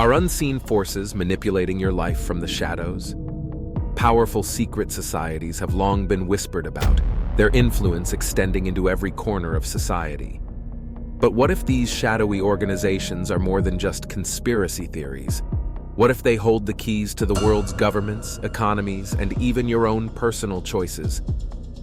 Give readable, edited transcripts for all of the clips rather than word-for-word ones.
Are unseen forces manipulating your life from the shadows? Powerful secret societies have long been whispered about, their influence extending into every corner of society. But what if these shadowy organizations are more than just conspiracy theories? What if they hold the keys to the world's governments, economies, and even your own personal choices?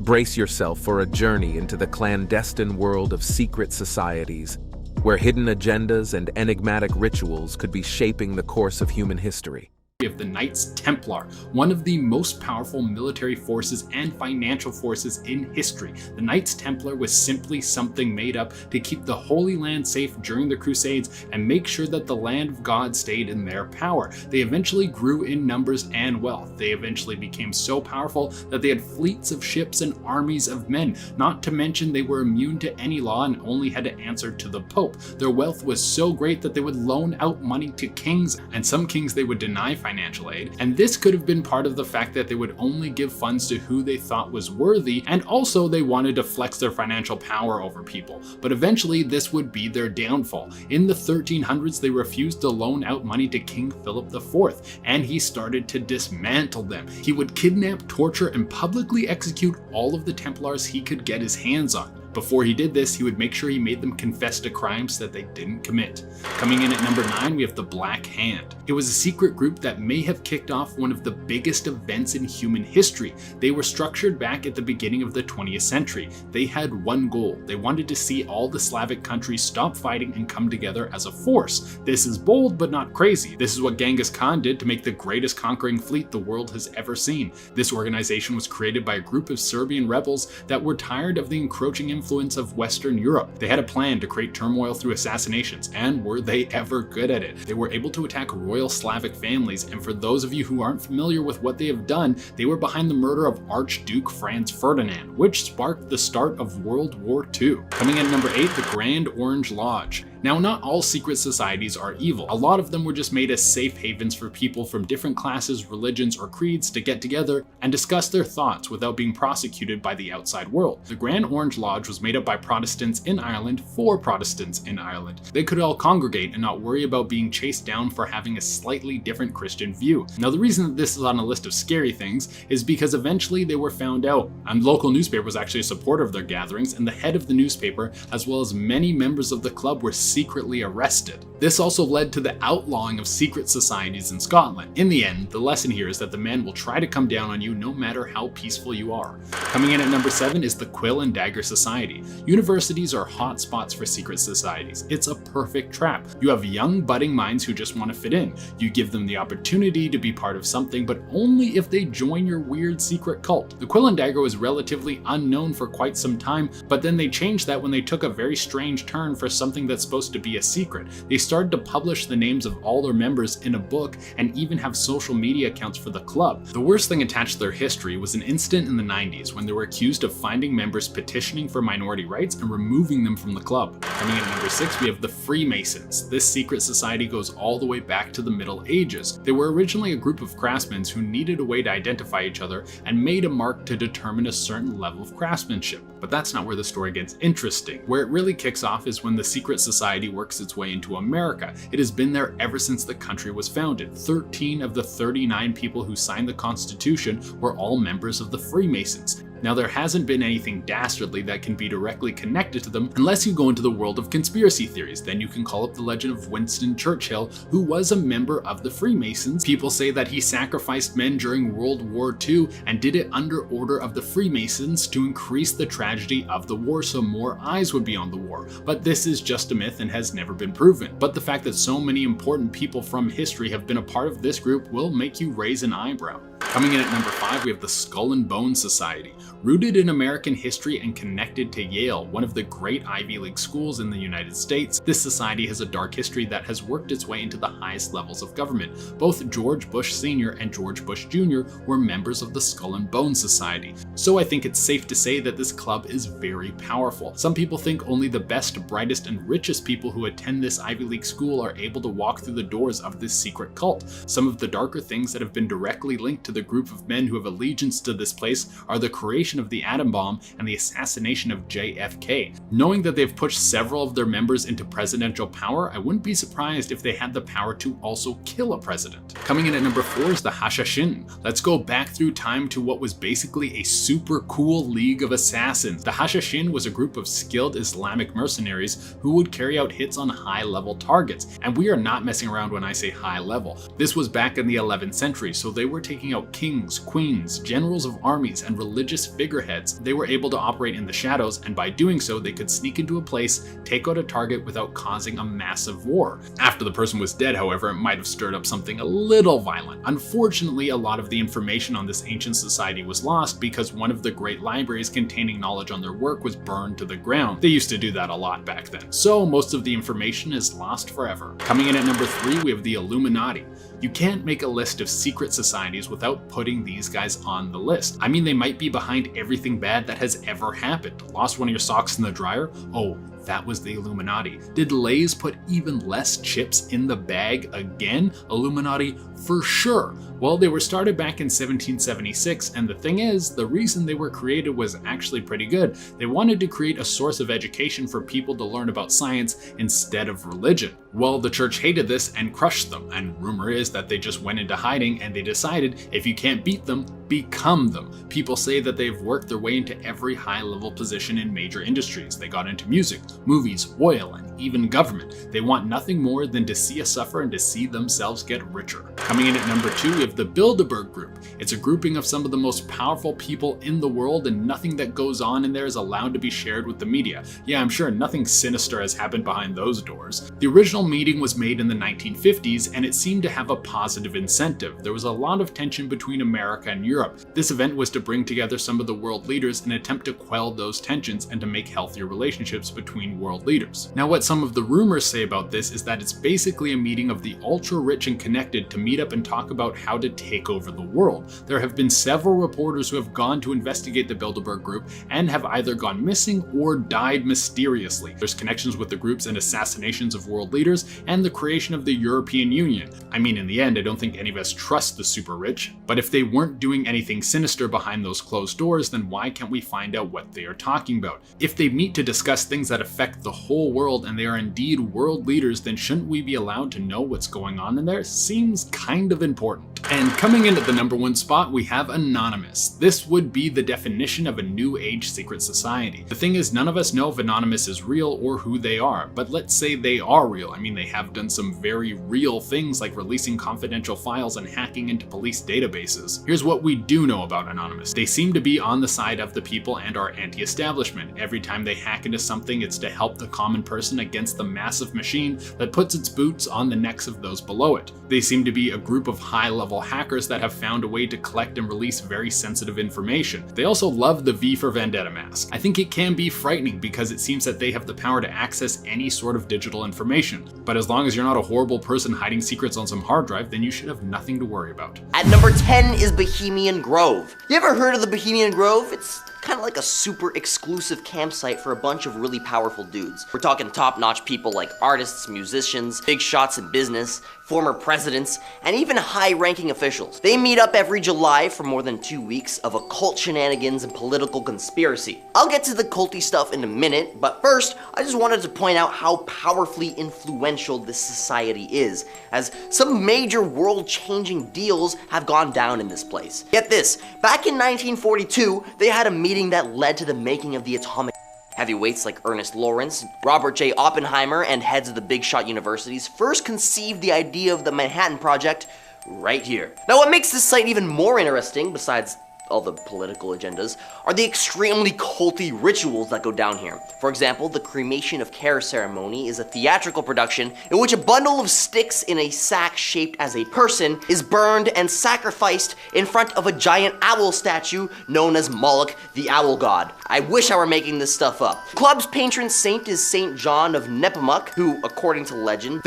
Brace yourself for a journey into the clandestine world of secret societies, where hidden agendas and enigmatic rituals could be shaping the course of human history. Of the Knights Templar, one of the most powerful military forces and financial forces in history. The Knights Templar was simply something made up to keep the Holy Land safe during the Crusades and make sure that the land of God stayed in their power. They eventually grew in numbers and wealth. They eventually became so powerful that they had fleets of ships and armies of men, not to mention they were immune to any law and only had to answer to the Pope. Their wealth was so great that they would loan out money to kings, and some kings they would deny financial aid, and this could have been part of the fact that they would only give funds to who they thought was worthy, and also they wanted to flex their financial power over people. But eventually this would be their downfall. In the 1300s they refused to loan out money to King Philip IV, and he started to dismantle them. He would kidnap, torture, and publicly execute all of the Templars he could get his hands on. Before he did this, he would make sure he made them confess to crimes that they didn't commit. Coming in at number 9, we have the Black Hand. It was a secret group that may have kicked off one of the biggest events in human history. They were structured back at the beginning of the 20th century. They had one goal. They wanted to see all the Slavic countries stop fighting and come together as a force. This is bold but not crazy. This is what Genghis Khan did to make the greatest conquering fleet the world has ever seen. This organization was created by a group of Serbian rebels that were tired of the encroaching influence of Western Europe. They had a plan to create turmoil through assassinations, and were they ever good at it? They were able to attack royal Slavic families, and for those of you who aren't familiar with what they have done, they were behind the murder of Archduke Franz Ferdinand, which sparked the start of World War II. Coming in at number 8, the Grand Orange Lodge. Now, not all secret societies are evil. A lot of them were just made as safe havens for people from different classes, religions, or creeds to get together and discuss their thoughts without being prosecuted by the outside world. The Grand Orange Lodge was made up by Protestants in Ireland for Protestants in Ireland. They could all congregate and not worry about being chased down for having a slightly different Christian view. Now, the reason that this is on a list of scary things is because eventually they were found out, and the local newspaper was actually a supporter of their gatherings, and the head of the newspaper, as well as many members of the club, were secretly arrested. This also led to the outlawing of secret societies in Scotland. In the end, the lesson here is that the man will try to come down on you no matter how peaceful you are. Coming in at number 7 is the Quill and Dagger Society. Universities are hot spots for secret societies. It's a perfect trap. You have young budding minds who just want to fit in. You give them the opportunity to be part of something, but only if they join your weird secret cult. The Quill and Dagger was relatively unknown for quite some time, but then they changed that when they took a very strange turn for something that's supposed to be a secret. They started to publish the names of all their members in a book and even have social media accounts for the club. The worst thing attached to their history was an incident in the 90s when they were accused of finding members petitioning for minority rights and removing them from the club. Coming in at number 6, we have the Freemasons. This secret society goes all the way back to the Middle Ages. They were originally a group of craftsmen who needed a way to identify each other and made a mark to determine a certain level of craftsmanship. But that's not where the story gets interesting. Where it really kicks off is when the secret society works its way into America. It has been there ever since the country was founded. 13 of the 39 people who signed the Constitution were all members of the Freemasons. Now, there hasn't been anything dastardly that can be directly connected to them unless you go into the world of conspiracy theories. Then you can call up the legend of Winston Churchill, who was a member of the Freemasons. People say that he sacrificed men during World War II and did it under order of the Freemasons to increase the tragedy of the war so more eyes would be on the war. But this is just a myth and has never been proven. But the fact that so many important people from history have been a part of this group will make you raise an eyebrow. Coming in at number 5, we have the Skull and Bones Society. Rooted in American history and connected to Yale, one of the great Ivy League schools in the United States, this society has a dark history that has worked its way into the highest levels of government. Both George Bush Sr. and George Bush Jr. were members of the Skull and Bones Society. So I think it's safe to say that this club is very powerful. Some people think only the best, brightest, and richest people who attend this Ivy League school are able to walk through the doors of this secret cult. Some of the darker things that have been directly linked to the the group of men who have allegiance to this place are the creation of the atom bomb and the assassination of JFK. Knowing that they've pushed several of their members into presidential power, I wouldn't be surprised if they had the power to also kill a president. Coming in at number 4 is the Hashashin. Let's go back through time to what was basically a super cool league of assassins. The Hashashin was a group of skilled Islamic mercenaries who would carry out hits on high-level targets. And we are not messing around when I say high level. This was back in the 11th century, so they were taking out kings, queens, generals of armies, and religious figureheads. They were able to operate in the shadows, and by doing so, they could sneak into a place, take out a target without causing a massive war. After the person was dead, however, it might have stirred up something a little violent. Unfortunately, a lot of the information on this ancient society was lost because one of the great libraries containing knowledge on their work was burned to the ground. They used to do that a lot back then, so most of the information is lost forever. Coming in at number 3, we have the Illuminati. You can't make a list of secret societies without putting these guys on the list. I mean, they might be behind everything bad that has ever happened. Lost one of your socks in the dryer? Oh, that was the Illuminati. Did Lay's put even less chips in the bag again? Illuminati for sure. Well, they were started back in 1776, and the thing is, the reason they were created was actually pretty good. They wanted to create a source of education for people to learn about science instead of religion. Well, the church hated this and crushed them, and rumor is that they just went into hiding and they decided if you can't beat them, become them. People say that they've worked their way into every high-level position in major industries. They got into music, movies, oil, and even government. They want nothing more than to see us suffer and to see themselves get richer. Coming in at number 2, we have the Bilderberg Group. It's a grouping of some of the most powerful people in the world, and nothing that goes on in there is allowed to be shared with the media. Yeah, I'm sure nothing sinister has happened behind those doors. The original meeting was made in the 1950s, and it seemed to have a positive incentive. There was a lot of tension between America and Europe. This event was to bring together some of the world leaders in an attempt to quell those tensions and to make healthier relationships between world leaders. Now, what some of the rumors say about this is that it's basically a meeting of the ultra rich and connected to meet up and talk about how to take over the world. There have been several reporters who have gone to investigate the Bilderberg Group and have either gone missing or died mysteriously. There's connections with the groups and assassinations of world leaders and the creation of the European Union. I mean, in the end, I don't think any of us trust the super rich, but if they weren't doing anything sinister behind those closed doors, then why can't we find out what they are talking about? If they meet to discuss things that affect the whole world and they are indeed world leaders, then shouldn't we be allowed to know what's going on in there? Seems kind of important. And coming in at the number 1 spot, we have Anonymous. This would be the definition of a new age secret society. The thing is, none of us know if Anonymous is real or who they are, but let's say they are real. I mean, they have done some very real things like releasing confidential files and hacking into police databases. Here's what we do know about Anonymous. They seem to be on the side of the people and are anti-establishment. Every time they hack into something, it's to help the common person against the massive machine that puts its boots on the necks of those below it. They seem to be a group of high-level hackers that have found a way to collect and release very sensitive information. They also love the V for Vendetta mask. I think it can be frightening because it seems that they have the power to access any sort of digital information. But as long as you're not a horrible person hiding secrets on some hard drive, then you should have nothing to worry about. At number 10 is Bohemian Grove. You ever heard of the Bohemian Grove? It's kind of like a super exclusive campsite for a bunch of really powerful dudes. We're talking top-notch people like artists, musicians, big shots in business, former presidents, and even high-ranking officials. They meet up every July for more than 2 weeks of occult shenanigans and political conspiracy. I'll get to the culty stuff in a minute, but first, I just wanted to point out how powerfully influential this society is, as some major world-changing deals have gone down in this place. Get this, back in 1942, they had a meeting that led to the making of the atomic. Heavyweights like Ernest Lawrence, Robert J. Oppenheimer, and heads of the big shot universities first conceived the idea of the Manhattan Project right here. Now, what makes this site even more interesting, besides all the political agendas, are the extremely culty rituals that go down here. For example, the cremation of care ceremony is a theatrical production in which a bundle of sticks in a sack shaped as a person is burned and sacrificed in front of a giant owl statue known as Moloch, the owl god. I wish I were making this stuff up. The club's patron saint is Saint John of Nepomuk, who, according to legend,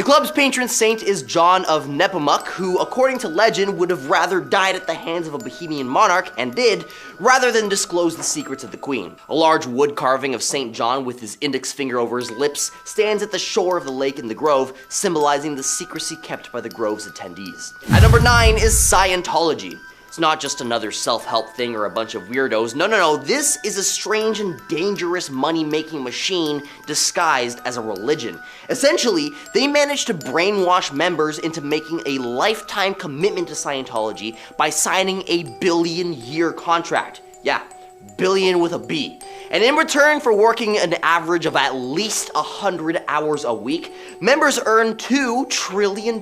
would have rather died at the hands of a Bohemian monarch, and did, rather than disclose the secrets of the queen. A large wood carving of Saint John with his index finger over his lips stands at the shore of the lake in the grove, symbolizing the secrecy kept by the grove's attendees. At number 9 is Scientology. It's not just another self-help thing or a bunch of weirdos. No. This is a strange and dangerous money-making machine disguised as a religion. Essentially, they managed to brainwash members into making a lifetime commitment to Scientology by signing a billion-year contract. Yeah, billion with a B. And in return for working an average of at least 100 hours a week, members earn $2 trillion.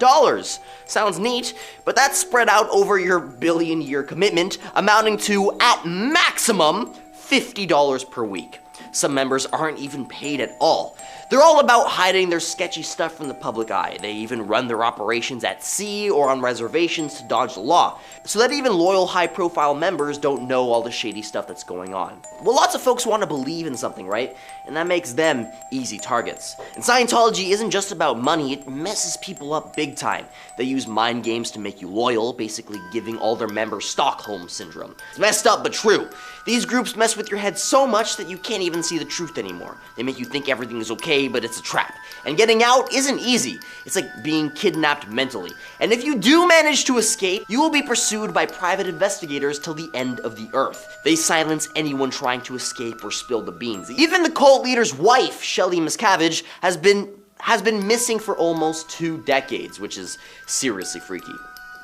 Sounds neat, but that's spread out over your billion-year commitment, amounting to, at maximum, $50 per week. Some members aren't even paid at all. They're all about hiding their sketchy stuff from the public eye. They even run their operations at sea or on reservations to dodge the law, so that even loyal high-profile members don't know all the shady stuff that's going on. Well, lots of folks want to believe in something, right? And that makes them easy targets. And Scientology isn't just about money, it messes people up big time. They use mind games to make you loyal, basically giving all their members Stockholm Syndrome. It's messed up, but true. These groups mess with your head so much that you can't even see the truth anymore. They make you think everything is okay, but it's a trap. And getting out isn't easy. It's like being kidnapped mentally. And if you do manage to escape, you will be pursued by private investigators till the end of the earth. They silence anyone trying to escape or spill the beans. Even the cult leader's wife, Shelley Miscavige, has been missing for almost 2 decades, which is seriously freaky.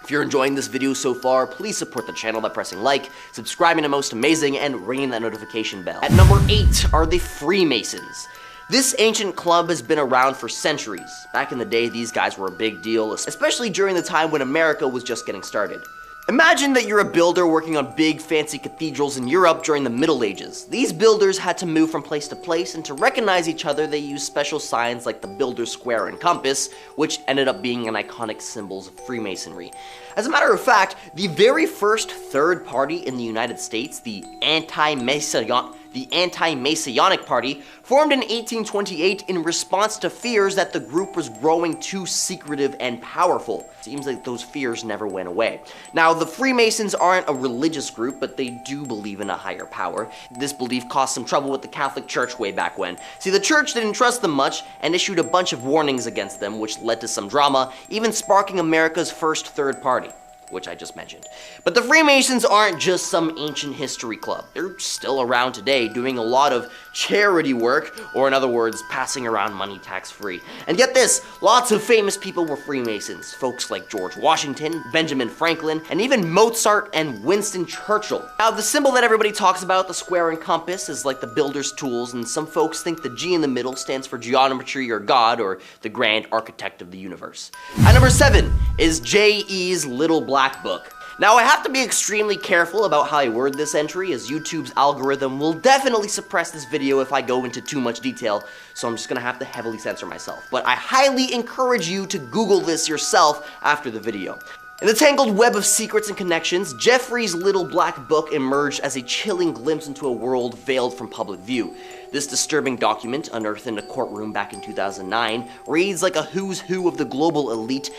If you're enjoying this video so far, please support the channel by pressing like, subscribing to Most Amazing, and ringing that notification bell. At number 8 are the Freemasons. This ancient club has been around for centuries. Back in the day, these guys were a big deal, especially during the time when America was just getting started. Imagine that you're a builder working on big, fancy cathedrals in Europe during the Middle Ages. These builders had to move from place to place, and to recognize each other, they used special signs like the builder's square and compass, which ended up being an iconic symbols of Freemasonry. As a matter of fact, the very first third party in the United States, the Anti-Masonic Party, formed in 1828 in response to fears that the group was growing too secretive and powerful. Seems like those fears never went away. Now, the Freemasons aren't a religious group, but they do believe in a higher power. This belief caused some trouble with the Catholic Church way back when. See, the church didn't trust them much and issued a bunch of warnings against them, which led to some drama, even sparking America's first third party, which I just mentioned. But the Freemasons aren't just some ancient history club. They're still around today doing a lot of charity work, or in other words, passing around money tax-free. And get this, lots of famous people were Freemasons. Folks like George Washington, Benjamin Franklin, and even Mozart and Winston Churchill. Now, the symbol that everybody talks about, the square and compass, is like the builder's tools, and some folks think the G in the middle stands for geometry or God, or the grand architect of the universe. At number 7 is J.E.'s Little Black Book. Now, I have to be extremely careful about how I word this entry, as YouTube's algorithm will definitely suppress this video if I go into too much detail, so I'm just gonna have to heavily censor myself. But I highly encourage you to Google this yourself after the video. In the tangled web of secrets and connections, Jeffrey's Little Black Book emerged as a chilling glimpse into a world veiled from public view. This disturbing document, unearthed in a courtroom back in 2009, reads like a who's who of the global elite,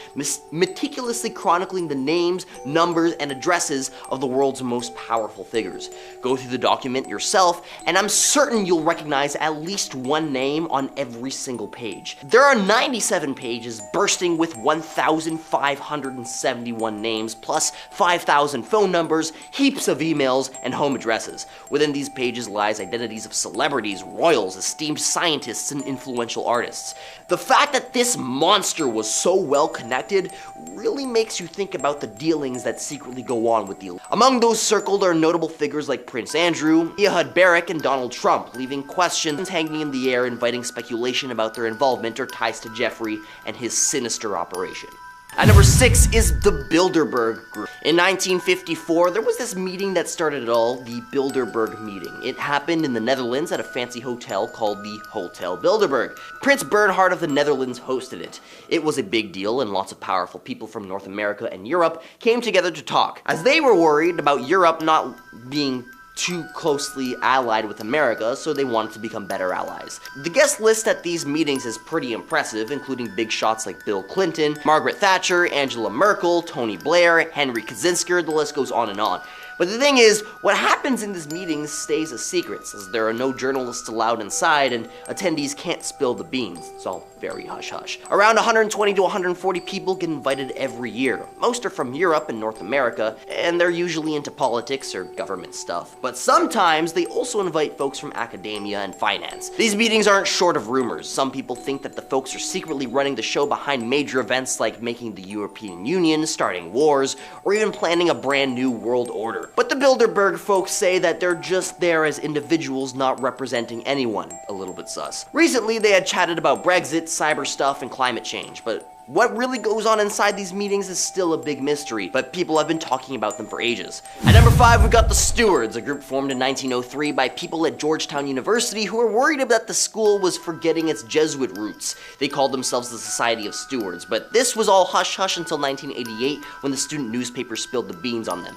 meticulously chronicling the names, numbers, and addresses of the world's most powerful figures. Go through the document yourself, and I'm certain you'll recognize at least one name on every single page. There are 97 pages bursting with 1,571 names, plus 5,000 phone numbers, heaps of emails, and home addresses. Within these pages lies identities of celebrities, royals, esteemed scientists, and influential artists. The fact that this monster was so well connected really makes you think about the dealings that secretly go on with the elite. Among those circled are notable figures like Prince Andrew, Ehud Barak, and Donald Trump, leaving questions hanging in the air, inviting speculation about their involvement or ties to Jeffrey and his sinister operation. At number 6 is the Bilderberg Group. In 1954, there was this meeting that started it all, the Bilderberg meeting. It happened in the Netherlands at a fancy hotel called the Hotel Bilderberg. Prince Bernhard of the Netherlands hosted it. It was a big deal, and lots of powerful people from North America and Europe came together to talk, as they were worried about Europe not being too closely allied with America, so they wanted to become better allies. The guest list at these meetings is pretty impressive, including big shots like Bill Clinton, Margaret Thatcher, Angela Merkel, Tony Blair, Henry Kissinger, the list goes on and on. But the thing is, what happens in these meetings stays a secret, as there are no journalists allowed inside and attendees can't spill the beans. It's all very hush-hush. Around 120 to 140 people get invited every year. Most are from Europe and North America, and they're usually into politics or government stuff. But sometimes they also invite folks from academia and finance. These meetings aren't short of rumors. Some people think that the folks are secretly running the show behind major events like making the European Union, starting wars, or even planning a brand new world order. But the Bilderberg folks say that they're just there as individuals not representing anyone. A little bit sus. Recently, they had chatted about Brexit, cyber stuff, and climate change, but what really goes on inside these meetings is still a big mystery, but people have been talking about them for ages. At number 5, we've got the Stewards, a group formed in 1903 by people at Georgetown University who were worried that the school was forgetting its Jesuit roots. They called themselves the Society of Stewards, but this was all hush-hush until 1988 when the student newspaper spilled the beans on them.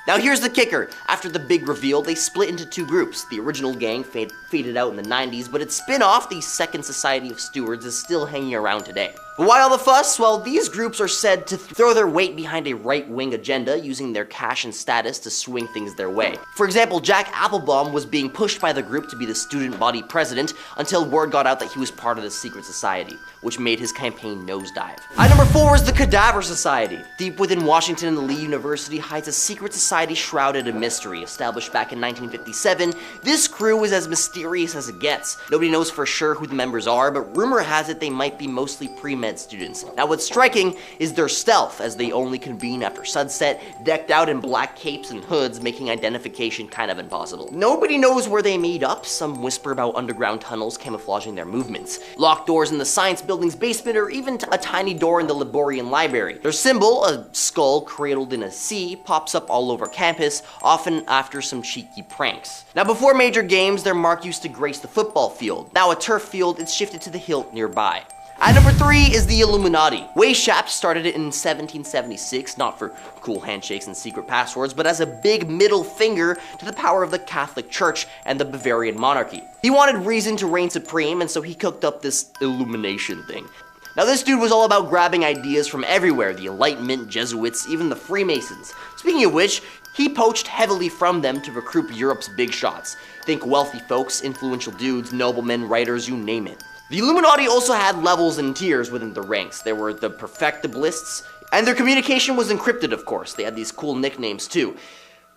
Now here's the kicker. After the big reveal, they split into 2 groups. The original gang faded out in the 90s, but its spin-off, the Second Society of Stewards, is still hanging around today. But why all the fuss? Well, these groups are said to throw their weight behind a right-wing agenda, using their cash and status to swing things their way. For example, Jack Applebaum was being pushed by the group to be the student body president until word got out that he was part of the secret society, which made his campaign nosedive. At number 4 is the Cadaver Society. Deep within Washington and Lee University hides a secret society shrouded in mystery. Established back in 1957, this crew is as mysterious as it gets. Nobody knows for sure who the members are, but rumor has it they might be mostly pre-med students. Now what's striking is their stealth, as they only convene after sunset, decked out in black capes and hoods, making identification kind of impossible. Nobody knows where they meet up. Some whisper about underground tunnels camouflaging their movements, locked doors in the science building's basement, or even a tiny door in the Laborian library. Their symbol, a skull cradled in a C, pops up all over campus, often after some cheeky pranks. Now before major games, their mark used to grace the football field. Now a turf field, it's shifted to the hilt nearby. At number 3 is the Illuminati. Weishaupt started it in 1776, not for cool handshakes and secret passwords, but as a big middle finger to the power of the Catholic Church and the Bavarian monarchy. He wanted reason to reign supreme, and so he cooked up this illumination thing. Now this dude was all about grabbing ideas from everywhere, the Enlightenment, Jesuits, even the Freemasons. Speaking of which, he poached heavily from them to recruit Europe's big shots. Think wealthy folks, influential dudes, noblemen, writers, you name it. The Illuminati also had levels and tiers within the ranks. There were the perfectibilists, and their communication was encrypted, of course. They had these cool nicknames too.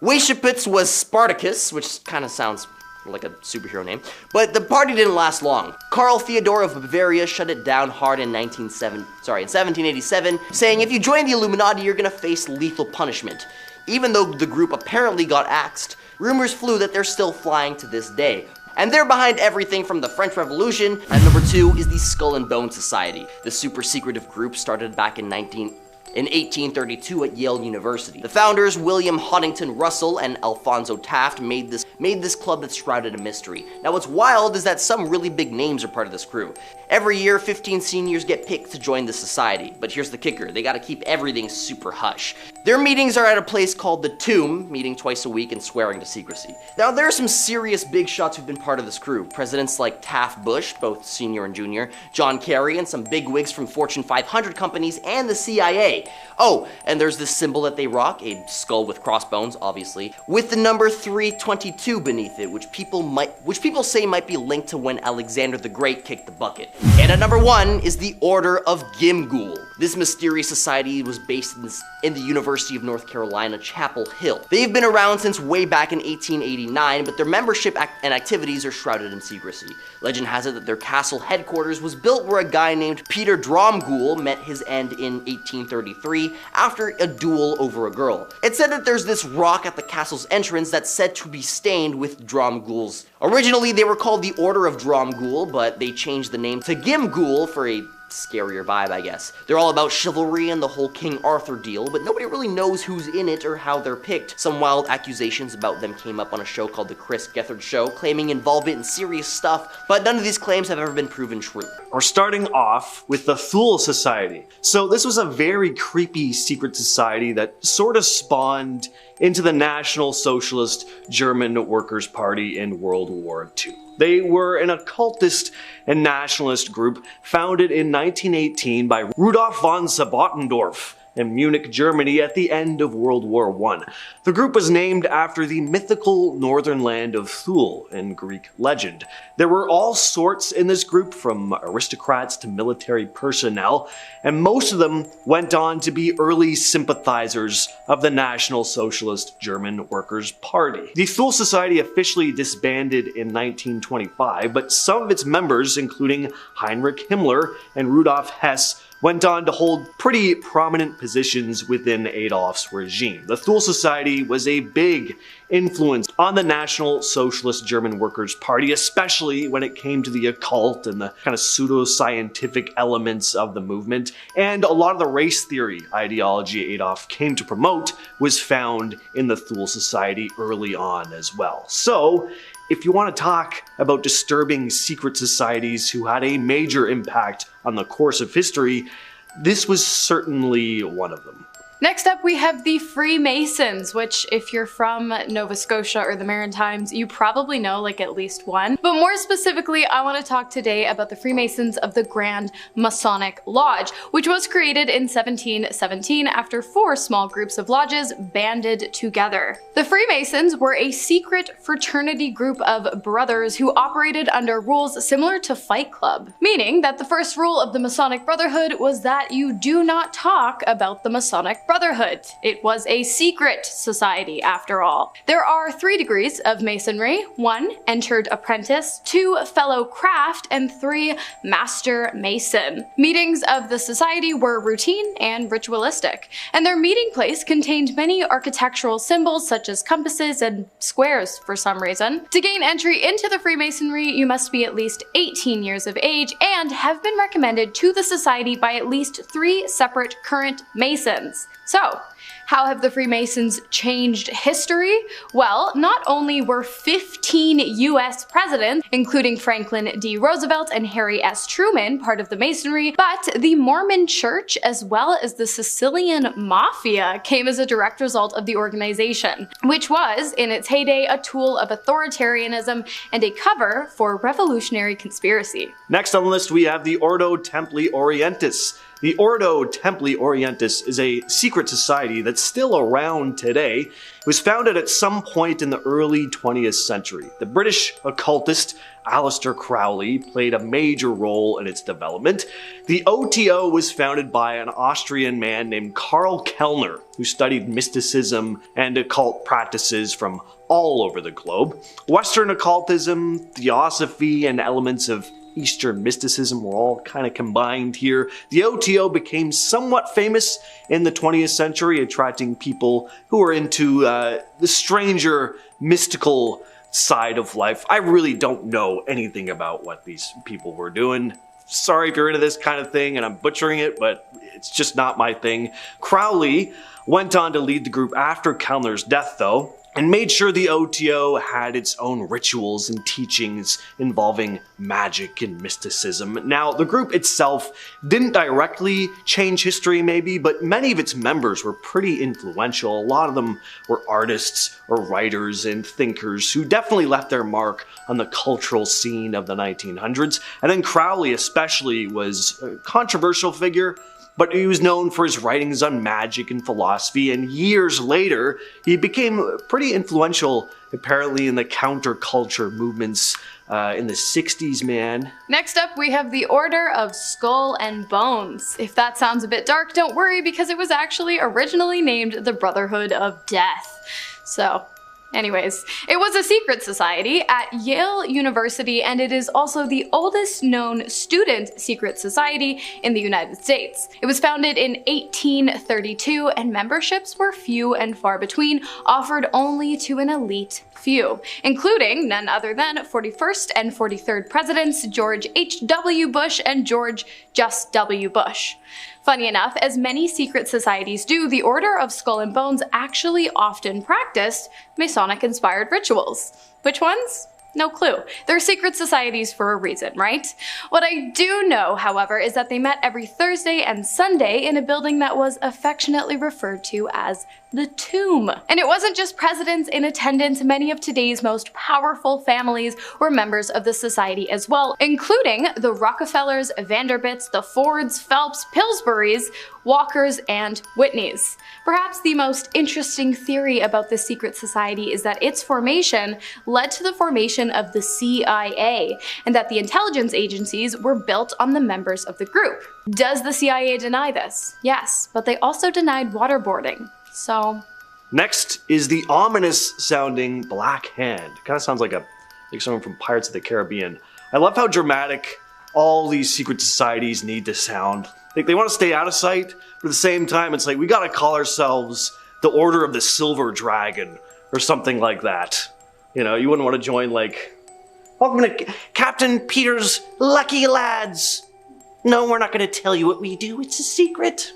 Weishaupt was Spartacus, which kind of sounds like a superhero name, but the party didn't last long. Karl Theodor of Bavaria shut it down hard in 1787, saying if you join the Illuminati, you're gonna face lethal punishment. Even though the group apparently got axed, rumors flew that they're still flying to this day. And they're behind everything from the French Revolution. And number 2 is the Skull and Bone Society. The super secretive group started back in 1832 at Yale University. The founders, William Huntington Russell and Alphonso Taft, made this club that's shrouded in mystery. Now what's wild is that some really big names are part of this crew. Every year, 15 seniors get picked to join the society, but here's the kicker, they gotta keep everything super hush. Their meetings are at a place called The Tomb, meeting twice a week and swearing to secrecy. Now there are some serious big shots who've been part of this crew. Presidents like Taft Bush, both senior and junior, John Kerry, and some bigwigs from Fortune 500 companies and the CIA. Oh, and there's this symbol that they rock, a skull with crossbones, obviously, with the number 322 beneath it, which people say might be linked to when Alexander the Great kicked the bucket. And at number 1 is the Order of Gimghoul. This mysterious society was based in the University of North Carolina, Chapel Hill. They've been around since way back in 1889, but their membership and activities are shrouded in secrecy. Legend has it that their castle headquarters was built where a guy named Peter Dromgoole met his end in 1833 after a duel over a girl. It's said that there's this rock at the castle's entrance that's said to be stained with Dromgools. Originally, they were called the Order of Dromgoole, but they changed the name to Gimghoul for a scarier vibe, I guess. They're all about chivalry and the whole King Arthur deal, but nobody really knows who's in it or how they're picked. Some wild accusations about them came up on a show called The Chris Gethard Show, claiming involvement in serious stuff, but none of these claims have ever been proven true. We're starting off with the Thule Society. So this was a very creepy secret society that sort of spawned into the National Socialist German Workers' Party in World War II. They were an occultist and nationalist group founded in 1918 by Rudolf von Sabotendorf in Munich, Germany at the end of World War I. The group was named after the mythical northern land of Thule in Greek legend. There were all sorts in this group, from aristocrats to military personnel, and most of them went on to be early sympathizers of the National Socialist German Workers' Party. The Thule Society officially disbanded in 1925, but some of its members, including Heinrich Himmler and Rudolf Hess, went on to hold pretty prominent positions within Adolf's regime. The Thule Society was a big influence on the National Socialist German Workers' Party, especially when it came to the occult and the kind of pseudo-scientific elements of the movement, and a lot of the race theory ideology Adolf came to promote was found in the Thule Society early on as well. So, if you want to talk about disturbing secret societies who had a major impact on the course of history, this was certainly one of them. Next up, we have the Freemasons, which if you're from Nova Scotia or the Maritimes, you probably know like at least one. But more specifically, I want to talk today about the Freemasons of the Grand Masonic Lodge, which was created in 1717 after 4 small groups of lodges banded together. The Freemasons were a secret fraternity group of brothers who operated under rules similar to Fight Club, meaning that the first rule of the Masonic Brotherhood was that you do not talk about the Masonic Brotherhood. It was a secret society after all. There are 3 degrees of Masonry: 1, entered apprentice; 2, fellow craft; and 3, master mason. Meetings of the society were routine and ritualistic, and their meeting place contained many architectural symbols such as compasses and squares for some reason. To gain entry into the Freemasonry, you must be at least 18 years of age and have been recommended to the society by at least 3 separate current Masons. So, how have the Freemasons changed history? Well, not only were 15 US presidents, including Franklin D. Roosevelt and Harry S. Truman, part of the Masonry, but the Mormon Church as well as the Sicilian Mafia came as a direct result of the organization, which was, in its heyday, a tool of authoritarianism and a cover for revolutionary conspiracy. Next on the list, we have the Ordo Templi Orientis. The Ordo Templi Orientis is a secret society that's still around today. It was founded at some point in the early 20th century. The British occultist Aleister Crowley played a major role in its development. The OTO was founded by an Austrian man named Karl Kellner, who studied mysticism and occult practices from all over the globe. Western occultism, theosophy, and elements of Eastern mysticism were all kind of combined here. The OTO became somewhat famous in the 20th century, attracting people who were into the stranger, mystical side of life. I really don't know anything about what these people were doing. Sorry if you're into this kind of thing and I'm butchering it, but it's just not my thing. Crowley went on to lead the group after Kellner's death, though, and made sure the OTO had its own rituals and teachings involving magic and mysticism. Now, the group itself didn't directly change history maybe, but many of its members were pretty influential. A lot of them were artists or writers and thinkers who definitely left their mark on the cultural scene of the 1900s. And then Crowley especially was a controversial figure, but he was known for his writings on magic and philosophy, and years later, he became pretty influential, apparently, in the counterculture movements in the 60s, man. Next up, we have the Order of Skull and Bones. If that sounds a bit dark, don't worry, because it was actually originally named the Brotherhood of Death. So, anyways, it was a secret society at Yale University, and it is also the oldest known student secret society in the United States. It was founded in 1832, and memberships were few and far between, offered only to an elite few, including none other than 41st and 43rd Presidents George H.W. Bush and George Just W. Bush. Funny enough, as many secret societies do, the Order of Skull and Bones actually often practiced Masonic-inspired rituals. Which ones? No clue. They're secret societies for a reason, right? What I do know, however, is that they met every Thursday and Sunday in a building that was affectionately referred to as the Tomb. And it wasn't just presidents in attendance, many of today's most powerful families were members of the society as well, including the Rockefellers, Vanderbilts, the Fords, Phelps, Pillsburys, Walkers, and Whitneys. Perhaps the most interesting theory about this secret society is that its formation led to the formation of the CIA, and that the intelligence agencies were built on the members of the group. Does the CIA deny this? Yes, but they also denied waterboarding. So Next is the ominous sounding Black Hand. Kind of sounds like someone from Pirates of the Caribbean. I love how dramatic all these secret societies need to sound. Like they want to stay out of sight, but at the same time it's like we gotta call ourselves the Order of the Silver Dragon or something like that. You know, you wouldn't want to join like, welcome to Captain Peter's Lucky Lads. No, we're not going to tell you what we do. It's a secret.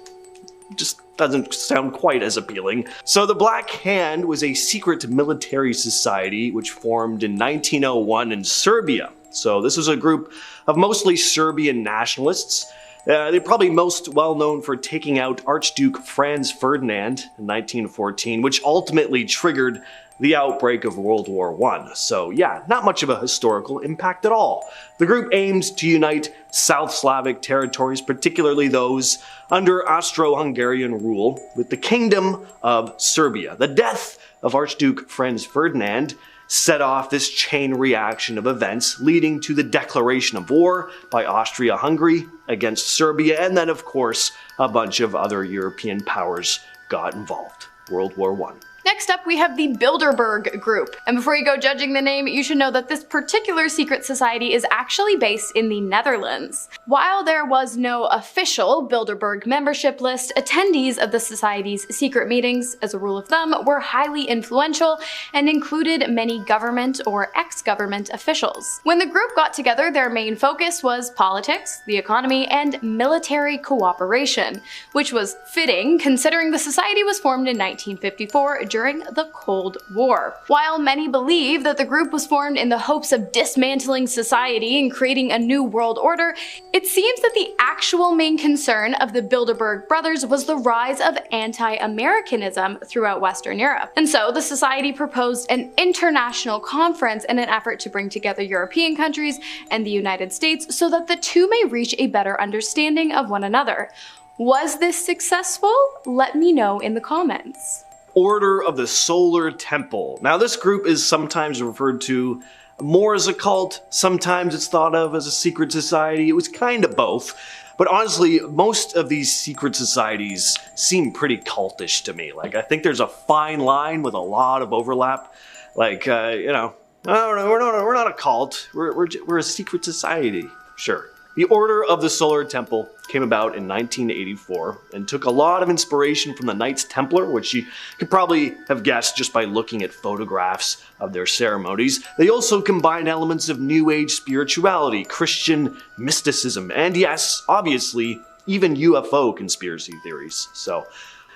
Just doesn't sound quite as appealing. So the Black Hand was a secret military society which formed in 1901 in Serbia. So this was a group of mostly Serbian nationalists. They're probably most well known for taking out Archduke Franz Ferdinand in 1914, which ultimately triggered the outbreak of World War I. So yeah, not much of a historical impact at all. The group aimed to unite South Slavic territories, particularly those under Austro-Hungarian rule, with the Kingdom of Serbia. The death of Archduke Franz Ferdinand set off this chain reaction of events, leading to the declaration of war by Austria-Hungary against Serbia, and then of course a bunch of other European powers got involved. World War I. next up, we have the Bilderberg Group. And before you go judging the name, you should know that this particular secret society is actually based in the Netherlands. While there was no official Bilderberg membership list, attendees of the society's secret meetings, as a rule of thumb, were highly influential and included many government or ex-government officials. When the group got together, their main focus was politics, the economy, and military cooperation, which was fitting considering the society was formed in 1954 during the Cold War. While many believe that the group was formed in the hopes of dismantling society and creating a new world order, it seems that the actual main concern of the Bilderberg brothers was the rise of anti-Americanism throughout Western Europe. And so the society proposed an international conference in an effort to bring together European countries and the United States so that the two may reach a better understanding of one another. Was this successful? Let me know in the comments. Order of the Solar Temple. Now this group is sometimes referred to more as a cult, sometimes it's thought of as a secret society. It was kind of both. But honestly, most of these secret societies seem pretty cultish to me. Like, I think there's a fine line with a lot of overlap. Like, you know, we're not a cult. We're a secret society. Sure. The Order of the Solar Temple came about in 1984 and took a lot of inspiration from the Knights Templar, which you could probably have guessed just by looking at photographs of their ceremonies. They also combined elements of New Age spirituality, Christian mysticism, and yes, obviously, even UFO conspiracy theories. So,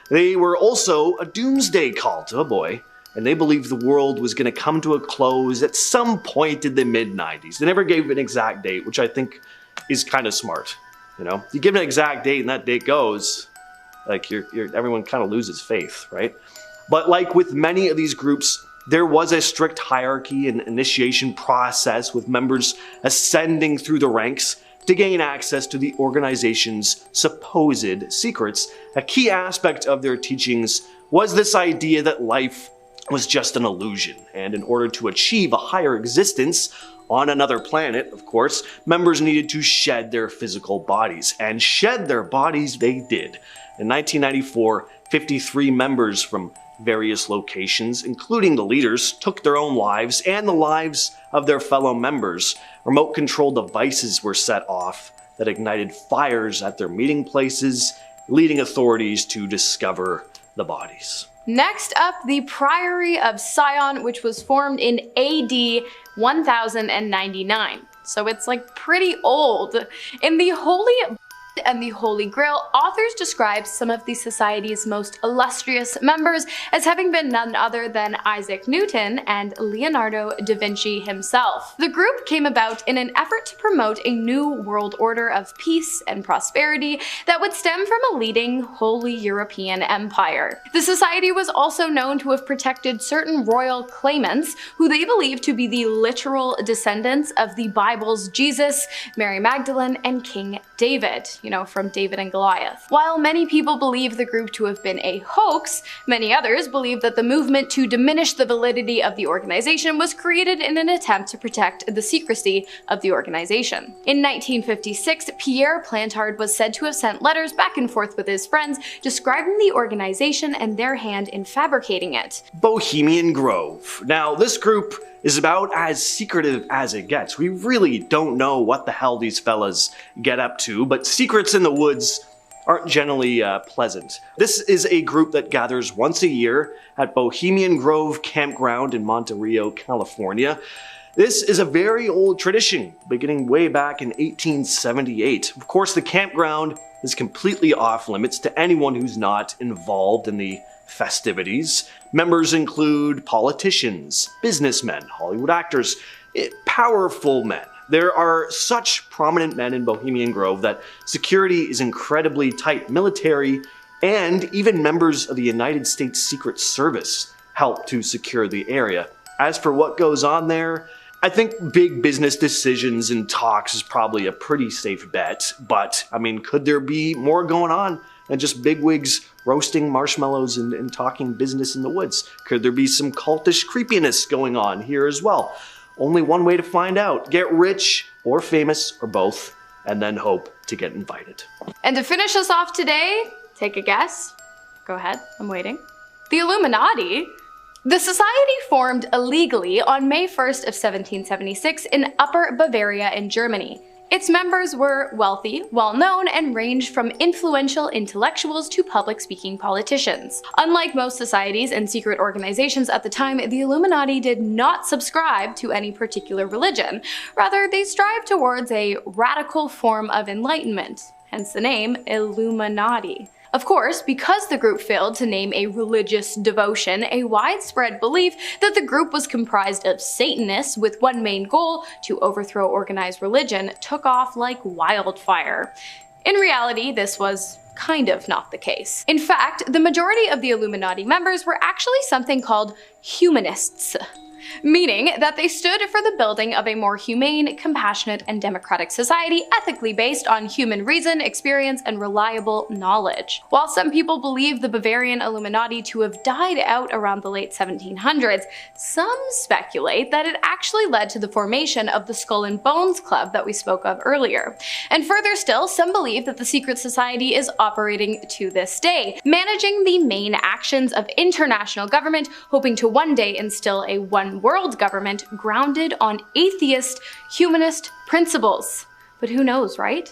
they were also a doomsday cult, oh boy. And they believed the world was going to come to a close at some point in the mid-90s. They never gave an exact date, which I think is kind of smart. You know, you give an exact date and that date goes, like everyone kind of loses faith, right? But like with many of these groups, there was a strict hierarchy and initiation process with members ascending through the ranks to gain access to the organization's supposed secrets. A key aspect of their teachings was this idea that life was just an illusion, and in order to achieve a higher existence on another planet, of course, members needed to shed their physical bodies, and shed their bodies they did. In 1994, 53 members from various locations, including the leaders, took their own lives and the lives of their fellow members. Remote control devices were set off that ignited fires at their meeting places, leading authorities to discover the bodies. Next up, the Priory of Sion, which was formed in AD 1099. So it's like pretty old. In the Holy and the Holy Grail, authors describe some of the society's most illustrious members as having been none other than Isaac Newton and Leonardo da Vinci himself. The group came about in an effort to promote a new world order of peace and prosperity that would stem from a leading Holy European empire. The society was also known to have protected certain royal claimants who they believed to be the literal descendants of the Bible's Jesus, Mary Magdalene, and King David, from David and Goliath. While many people believe the group to have been a hoax, many others believe that the movement to diminish the validity of the organization was created in an attempt to protect the secrecy of the organization. In 1956, Pierre Plantard was said to have sent letters back and forth with his friends describing the organization and their hand in fabricating it. Bohemian Grove. Now, this group is about as secretive as it gets. We really don't know what the hell these fellas get up to, but secrets in the woods aren't generally pleasant. This is a group that gathers once a year at Bohemian Grove Campground in Monterey, California. This is a very old tradition, beginning way back in 1878. Of course, the campground is completely off limits to anyone who's not involved in the festivities. Members include politicians, businessmen, Hollywood actors, powerful men. There are such prominent men in Bohemian Grove that security is incredibly tight. Military and even members of the United States Secret Service help to secure the area. As for what goes on there, I think big business decisions and talks is probably a pretty safe bet, but could there be more going on than just bigwigs roasting marshmallows and talking business in the woods? Could there be some cultish creepiness going on here as well? Only one way to find out. Get rich or famous or both, and then hope to get invited. And to finish us off today, take a guess. Go ahead, I'm waiting. The Illuminati. The society formed illegally on May 1st of 1776 in Upper Bavaria in Germany. Its members were wealthy, well-known, and ranged from influential intellectuals to public-speaking politicians. Unlike most societies and secret organizations at the time, the Illuminati did not subscribe to any particular religion. Rather, they strived towards a radical form of enlightenment, hence the name Illuminati. Of course, because the group failed to name a religious devotion, a widespread belief that the group was comprised of Satanists with one main goal, to overthrow organized religion, took off like wildfire. In reality, this was kind of not the case. In fact, the majority of the Illuminati members were actually something called humanists, meaning that they stood for the building of a more humane, compassionate, and democratic society ethically based on human reason, experience, and reliable knowledge. While some people believe the Bavarian Illuminati to have died out around the late 1700s, some speculate that it actually led to the formation of the Skull and Bones Club that we spoke of earlier. And further still, some believe that the secret society is operating to this day, managing the main actions of international government, hoping to one day instill a one-world government grounded on atheist, humanist principles. But who knows, right?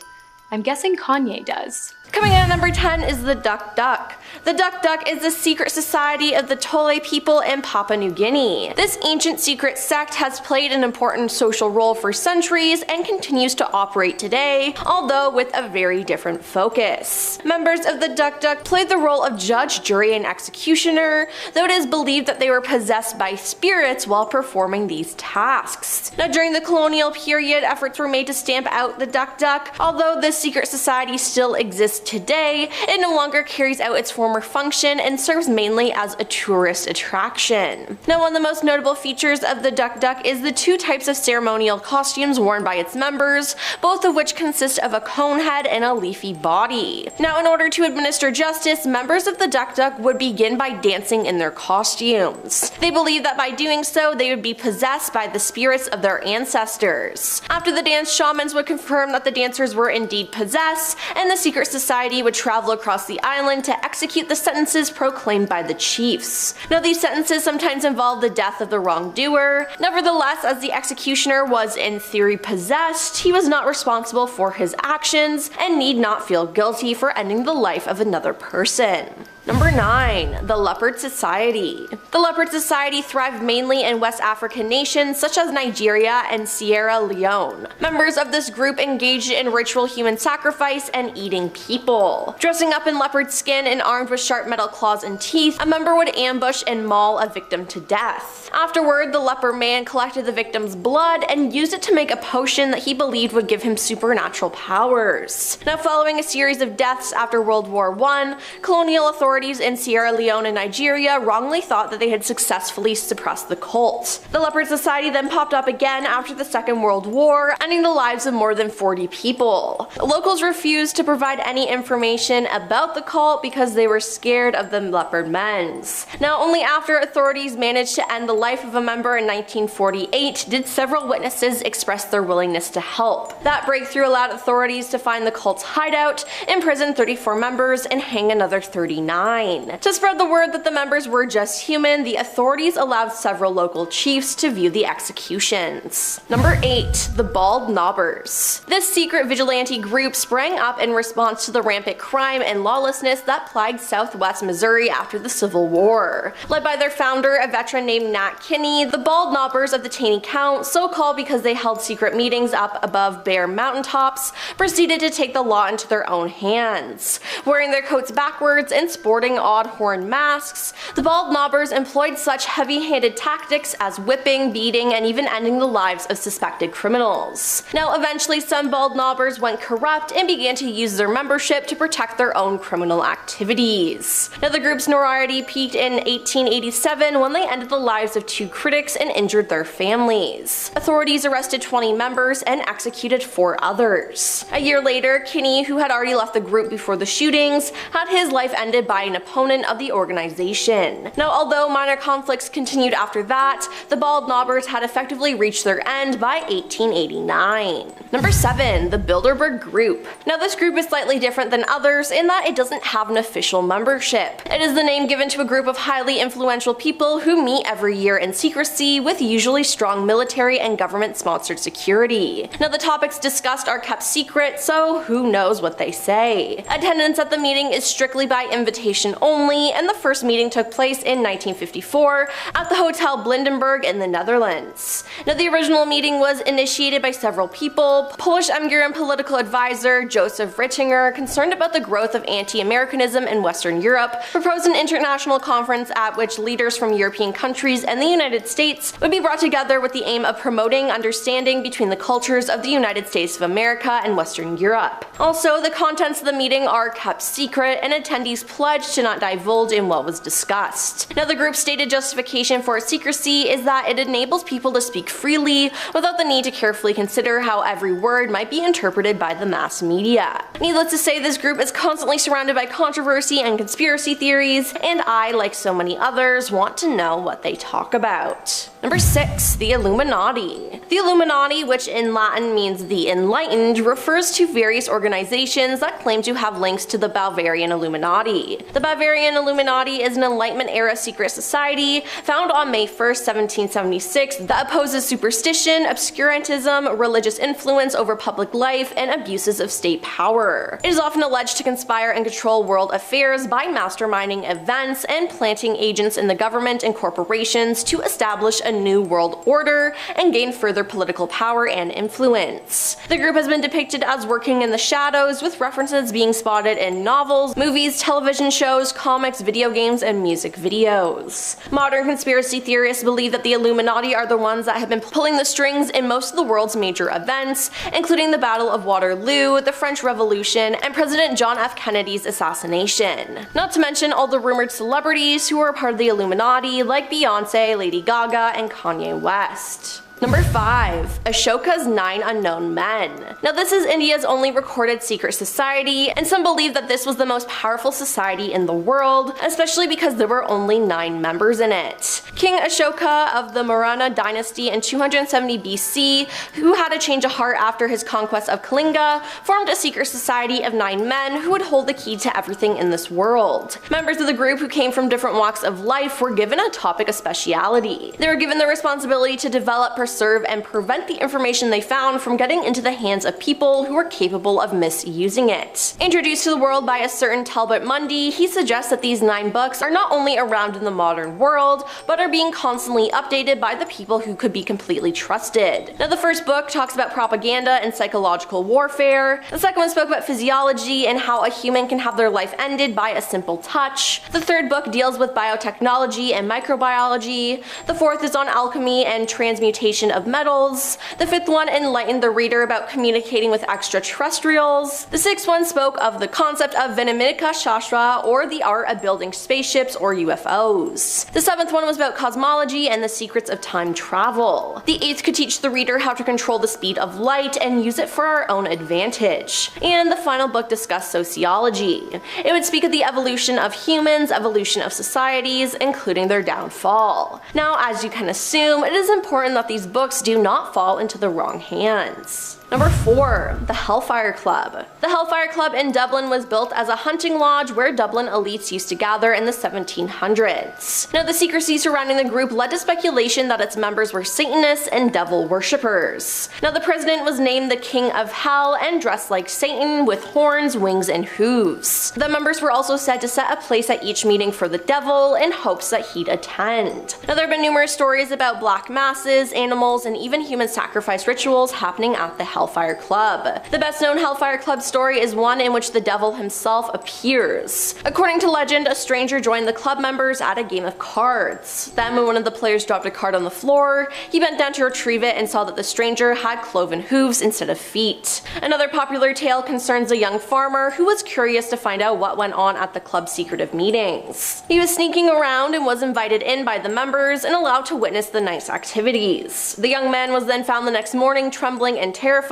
I'm guessing Kanye does. Coming in at number 10 is the Duk Duk. The Duk Duk is the secret society of the Tole people in Papua New Guinea. This ancient secret sect has played an important social role for centuries and continues to operate today, although with a very different focus. Members of the Duk Duk played the role of judge, jury, and executioner, though it is believed that they were possessed by spirits while performing these tasks. Now, during the colonial period, efforts were made to stamp out the Duk Duk. Although this secret society still exists today, it no longer carries out its former function and serves mainly as a tourist attraction. Now, one of the most notable features of the Duk Duk is the two types of ceremonial costumes worn by its members, both of which consist of a cone head and a leafy body. Now, in order to administer justice, members of the Duk Duk would begin by dancing in their costumes. They believed that by doing so, they would be possessed by the spirits of their ancestors. After the dance, shamans would confirm that the dancers were indeed possessed, and the secret society would travel across the island to execute the sentences proclaimed by the chiefs. Now, these sentences sometimes involved the death of the wrongdoer. Nevertheless, as the executioner was in theory possessed, he was not responsible for his actions and need not feel guilty for ending the life of another person. Number 9. The Leopard Society. The Leopard Society thrived mainly in West African nations such as Nigeria and Sierra Leone. Members of this group engaged in ritual human sacrifice and eating people. Dressing up in leopard skin and armed with sharp metal claws and teeth, a member would ambush and maul a victim to death. Afterward, the leper man collected the victim's blood and used it to make a potion that he believed would give him supernatural powers. Now, following a series of deaths after World War I, colonial authorities in Sierra Leone and Nigeria wrongly thought that they had successfully suppressed the cult. The Leopard Society then popped up again after the Second World War, ending the lives of more than 40 people. Locals refused to provide any information about the cult because they were scared of the leopard men's. Now, only after authorities managed to end the life of a member in 1948 did several witnesses express their willingness to help. That breakthrough allowed authorities to find the cult's hideout, imprison 34 members, and hang another 39. To spread the word that the members were just human, the authorities allowed several local chiefs to view the executions. Number 8. The Bald Knobbers. This secret vigilante group sprang up in response to the rampant crime and lawlessness that plagued southwest Missouri after the Civil War. Led by their founder, a veteran named Nat Kinney, the Bald Knobbers of the Taney Count, so called because they held secret meetings up above bare mountaintops, proceeded to take the law into their own hands. Wearing their coats backwards and sporting odd horn masks, the Bald Knobbers employed such heavy-handed tactics as whipping, beating, and even ending the lives of suspected criminals. Now, eventually some Bald Knobbers went corrupt and began to use their membership to protect their own criminal activities. Now, the group's notoriety peaked in 1887 when they ended the lives of 2 critics and injured their families. Authorities arrested 20 members and executed 4 others. A year later, Kinney, who had already left the group before the shootings, had his life ended by an opponent of the organization. Now, although minor conflicts continued after that, the Bald Knobbers had effectively reached their end by 1889. Number 7. The Bilderberg Group. Now, this group is slightly different than others in that it doesn't have an official membership. It is the name given to a group of highly influential people who meet every year in secrecy with usually strong military and government-sponsored security. Now, the topics discussed are kept secret, so who knows what they say. Attendance at the meeting is strictly by invitation only, and the first meeting took place in 1954 at the Hotel Blindenberg in the Netherlands. Now, the original meeting was initiated by several people. Polish emir and political advisor Joseph Rittinger, concerned about the growth of anti-Americanism in Western Europe, proposed an international conference at which leaders from European countries and the United States would be brought together with the aim of promoting understanding between the cultures of the United States of America and Western Europe. Also, the contents of the meeting are kept secret, and attendees pledged to not divulge in what was discussed. Now, the group's stated justification for secrecy is that it enables people to speak freely without the need to carefully consider how every word might be interpreted by the mass media. Needless to say, this group is constantly surrounded by controversy and conspiracy theories, and I, like so many others, want to know what they talk about. Number 6. The Illuminati. The Illuminati, which in Latin means the enlightened, refers to various organizations that claim to have links to the Bavarian Illuminati. The Bavarian Illuminati is an Enlightenment-era secret society founded on May 1st, 1776 that opposes superstition, obscurantism, religious influence over public life, and abuses of state power. It is often alleged to conspire and control world affairs by masterminding events and planting agents in the government and corporations to establish a new world order and gain further political power and influence. The group has been depicted as working in the shadows, with references being spotted in novels, movies, television shows, comics, video games, and music videos. Modern conspiracy theorists believe that the Illuminati are the ones that have been pulling the strings in most of the world's major events, including the Battle of Waterloo, the French Revolution, and President John F. Kennedy's assassination. Not to mention all the rumored celebrities who are part of the Illuminati, like Beyonce, Lady Gaga, and Kanye West. Number 5. Ashoka's 9 Unknown Men. Now, this is India's only recorded secret society, and some believe that this was the most powerful society in the world, especially because there were only 9 members in it. King Ashoka of the Maurya dynasty in 270 BC, who had a change of heart after his conquest of Kalinga, formed a secret society of 9 men who would hold the key to everything in this world. Members of the group, who came from different walks of life, were given a topic of speciality. They were given the responsibility to develop serve and prevent the information they found from getting into the hands of people who are capable of misusing it. Introduced to the world by a certain Talbot Mundy, he suggests that these 9 books are not only around in the modern world, but are being constantly updated by the people who could be completely trusted. Now, the first book talks about propaganda and psychological warfare. The second one spoke about physiology and how a human can have their life ended by a simple touch. The third book deals with biotechnology and microbiology. The fourth is on alchemy and transmutation of metals. The fifth one enlightened the reader about communicating with extraterrestrials. The sixth one spoke of the concept of Vinamidika Shastra, or the art of building spaceships or UFOs. The seventh one was about cosmology and the secrets of time travel. The eighth could teach the reader how to control the speed of light and use it for our own advantage. And the final book discussed sociology. It would speak of the evolution of humans, evolution of societies, including their downfall. Now, as you can assume, it is important that these books do not fall into the wrong hands. Number 4. The Hellfire Club. The Hellfire Club in Dublin was built as a hunting lodge where Dublin elites used to gather in the 1700s. Now, the secrecy surrounding the group led to speculation that its members were Satanists and devil worshippers. Now, the president was named the King of Hell and dressed like Satan with horns, wings, and hooves. The members were also said to set a place at each meeting for the devil in hopes that he'd attend. Now, there have been numerous stories about black masses, animals, and even human sacrifice rituals happening at the Hellfire Club. The best known Hellfire Club story is one in which the devil himself appears. According to legend, a stranger joined the club members at a game of cards. Then when one of the players dropped a card on the floor, he bent down to retrieve it and saw that the stranger had cloven hooves instead of feet. Another popular tale concerns a young farmer who was curious to find out what went on at the club's secretive meetings. He was sneaking around and was invited in by the members and allowed to witness the night's activities. The young man was then found the next morning trembling and terrified,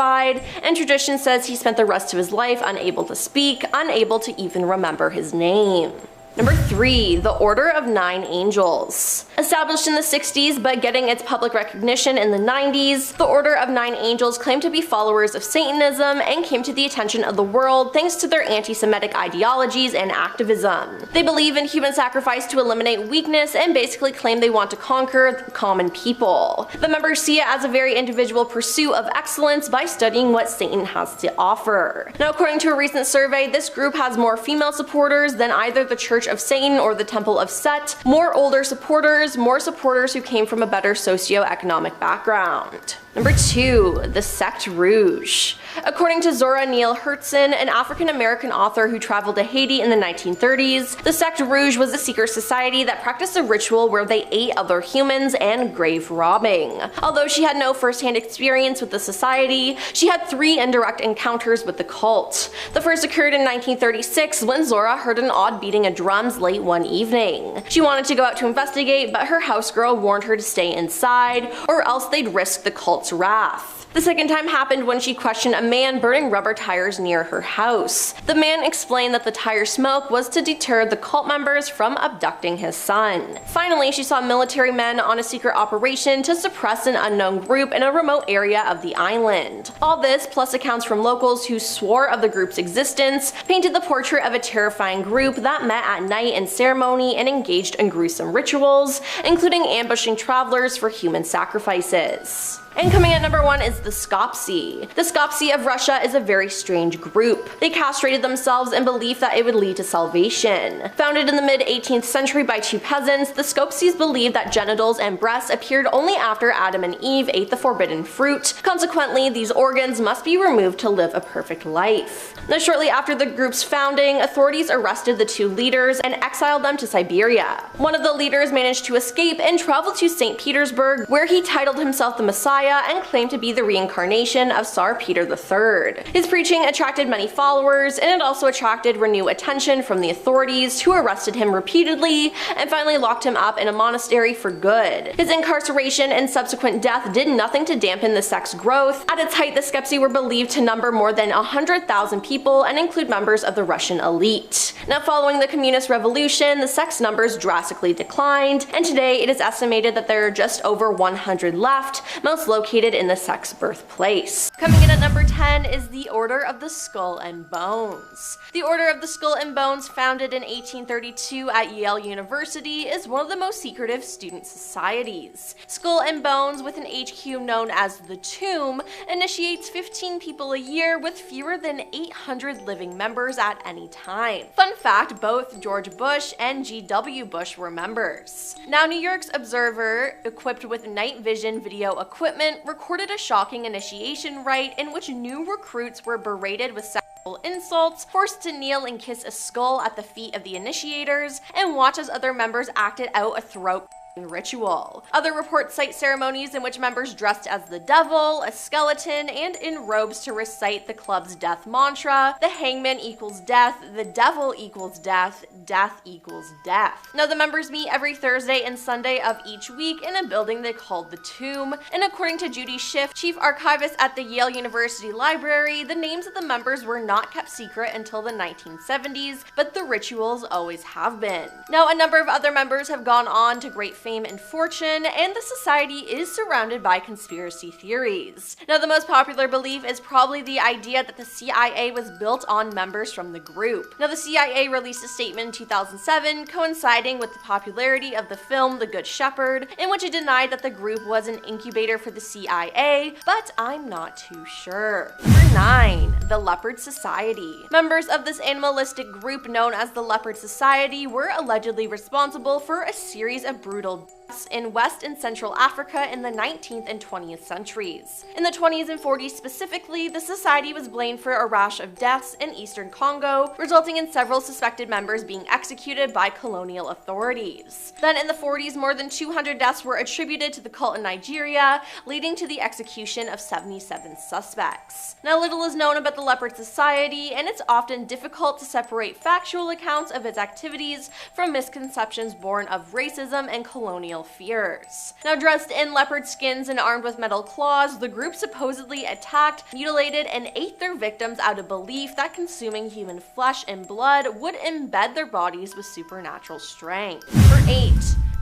and tradition says he spent the rest of his life unable to speak, unable to even remember his name. Number 3. The Order of 9 Angels. Established in the 60s but getting its public recognition in the 90s, the Order of 9 Angels claimed to be followers of Satanism and came to the attention of the world thanks to their anti-Semitic ideologies and activism. They believe in human sacrifice to eliminate weakness and basically claim they want to conquer the common people. The members see it as a very individual pursuit of excellence by studying what Satan has to offer. Now, according to a recent survey, this group has more female supporters than either the Church of Satan or the Temple of Set, more older supporters, more supporters who came from a better socio-economic background. Number 2. The Secte Rouge. According to Zora Neale Hurston, an African-American author who traveled to Haiti in the 1930s, the Secte Rouge was a secret society that practiced a ritual where they ate other humans and grave robbing. Although she had no first-hand experience with the society, she had 3 indirect encounters with the cult. The first occurred in 1936 when Zora heard an odd beating of drums late one evening. She wanted to go out to investigate, but her house girl warned her to stay inside, or else they'd risk the cult's wrath. The second time happened when she questioned a man burning rubber tires near her house. The man explained that the tire smoke was to deter the cult members from abducting his son. Finally, she saw military men on a secret operation to suppress an unknown group in a remote area of the island. All this, plus accounts from locals who swore of the group's existence, painted the portrait of a terrifying group that met at night in ceremony and engaged in gruesome rituals, including ambushing travelers for human sacrifices. And coming at number 1 is the Skopsi. The Skopsi of Russia is a very strange group. They castrated themselves in belief that it would lead to salvation. Founded in the mid-18th century by 2 peasants, the Skopsis believed that genitals and breasts appeared only after Adam and Eve ate the forbidden fruit. Consequently, these organs must be removed to live a perfect life. Now, shortly after the group's founding, authorities arrested the 2 leaders and exiled them to Siberia. One of the leaders managed to escape and traveled to St. Petersburg, where he titled himself the Messiah and claimed to be the reincarnation of Tsar Peter III. His preaching attracted many followers, and it also attracted renewed attention from the authorities, who arrested him repeatedly and finally locked him up in a monastery for good. His incarceration and subsequent death did nothing to dampen the sect's growth. At its height, the Skepsi were believed to number more than 100,000 people and include members of the Russian elite. Now, following the Communist Revolution, the sect's numbers drastically declined, and today it is estimated that there are just over 100 left, most located in the sect's birthplace. Coming in at number 10 10 is the Order of the Skull and Bones. The Order of the Skull and Bones, founded in 1832 at Yale University, is one of the most secretive student societies. Skull and Bones, with an HQ known as the Tomb, initiates 15 people a year with fewer than 800 living members at any time. Fun fact, both George Bush and G.W. Bush were members. Now, New York's Observer, equipped with night vision video equipment, recorded a shocking initiation rite in which new recruits were berated with sexual insults, forced to kneel and kiss a skull at the feet of the initiators, and watch as other members acted out a throat ritual. Other reports cite ceremonies in which members dressed as the devil, a skeleton, and in robes to recite the club's death mantra: the hangman equals death, the devil equals death, death equals death. Now, the members meet every Thursday and Sunday of each week in a building they called the Tomb, and according to Judy Schiff, chief archivist at the Yale University Library, the names of the members were not kept secret until the 1970s, but the rituals always have been. Now, a number of other members have gone on to great fame and fortune, and the society is surrounded by conspiracy theories. Now, the most popular belief is probably the idea that the CIA was built on members from the group. Now, the CIA released a statement in 2007, coinciding with the popularity of the film The Good Shepherd, in which it denied that the group was an incubator for the CIA, but I'm not too sure. Number 9. The Leopard Society. Members of this animalistic group known as the Leopard Society were allegedly responsible for a series of brutal deaths in West and Central Africa in the 19th and 20th centuries. In the 20s and 40s specifically, the society was blamed for a rash of deaths in eastern Congo, resulting in several suspected members being executed by colonial authorities. Then in the 40s, more than 200 deaths were attributed to the cult in Nigeria, leading to the execution of 77 suspects. Now, little is known about the Leopard Society, and it's often difficult to separate factual accounts of its activities from misconceptions born of racism and colonial fears. Now, dressed in leopard skins and armed with metal claws, the group supposedly attacked, mutilated, and ate their victims out of belief that consuming human flesh and blood would embed their bodies with supernatural strength. Number 8.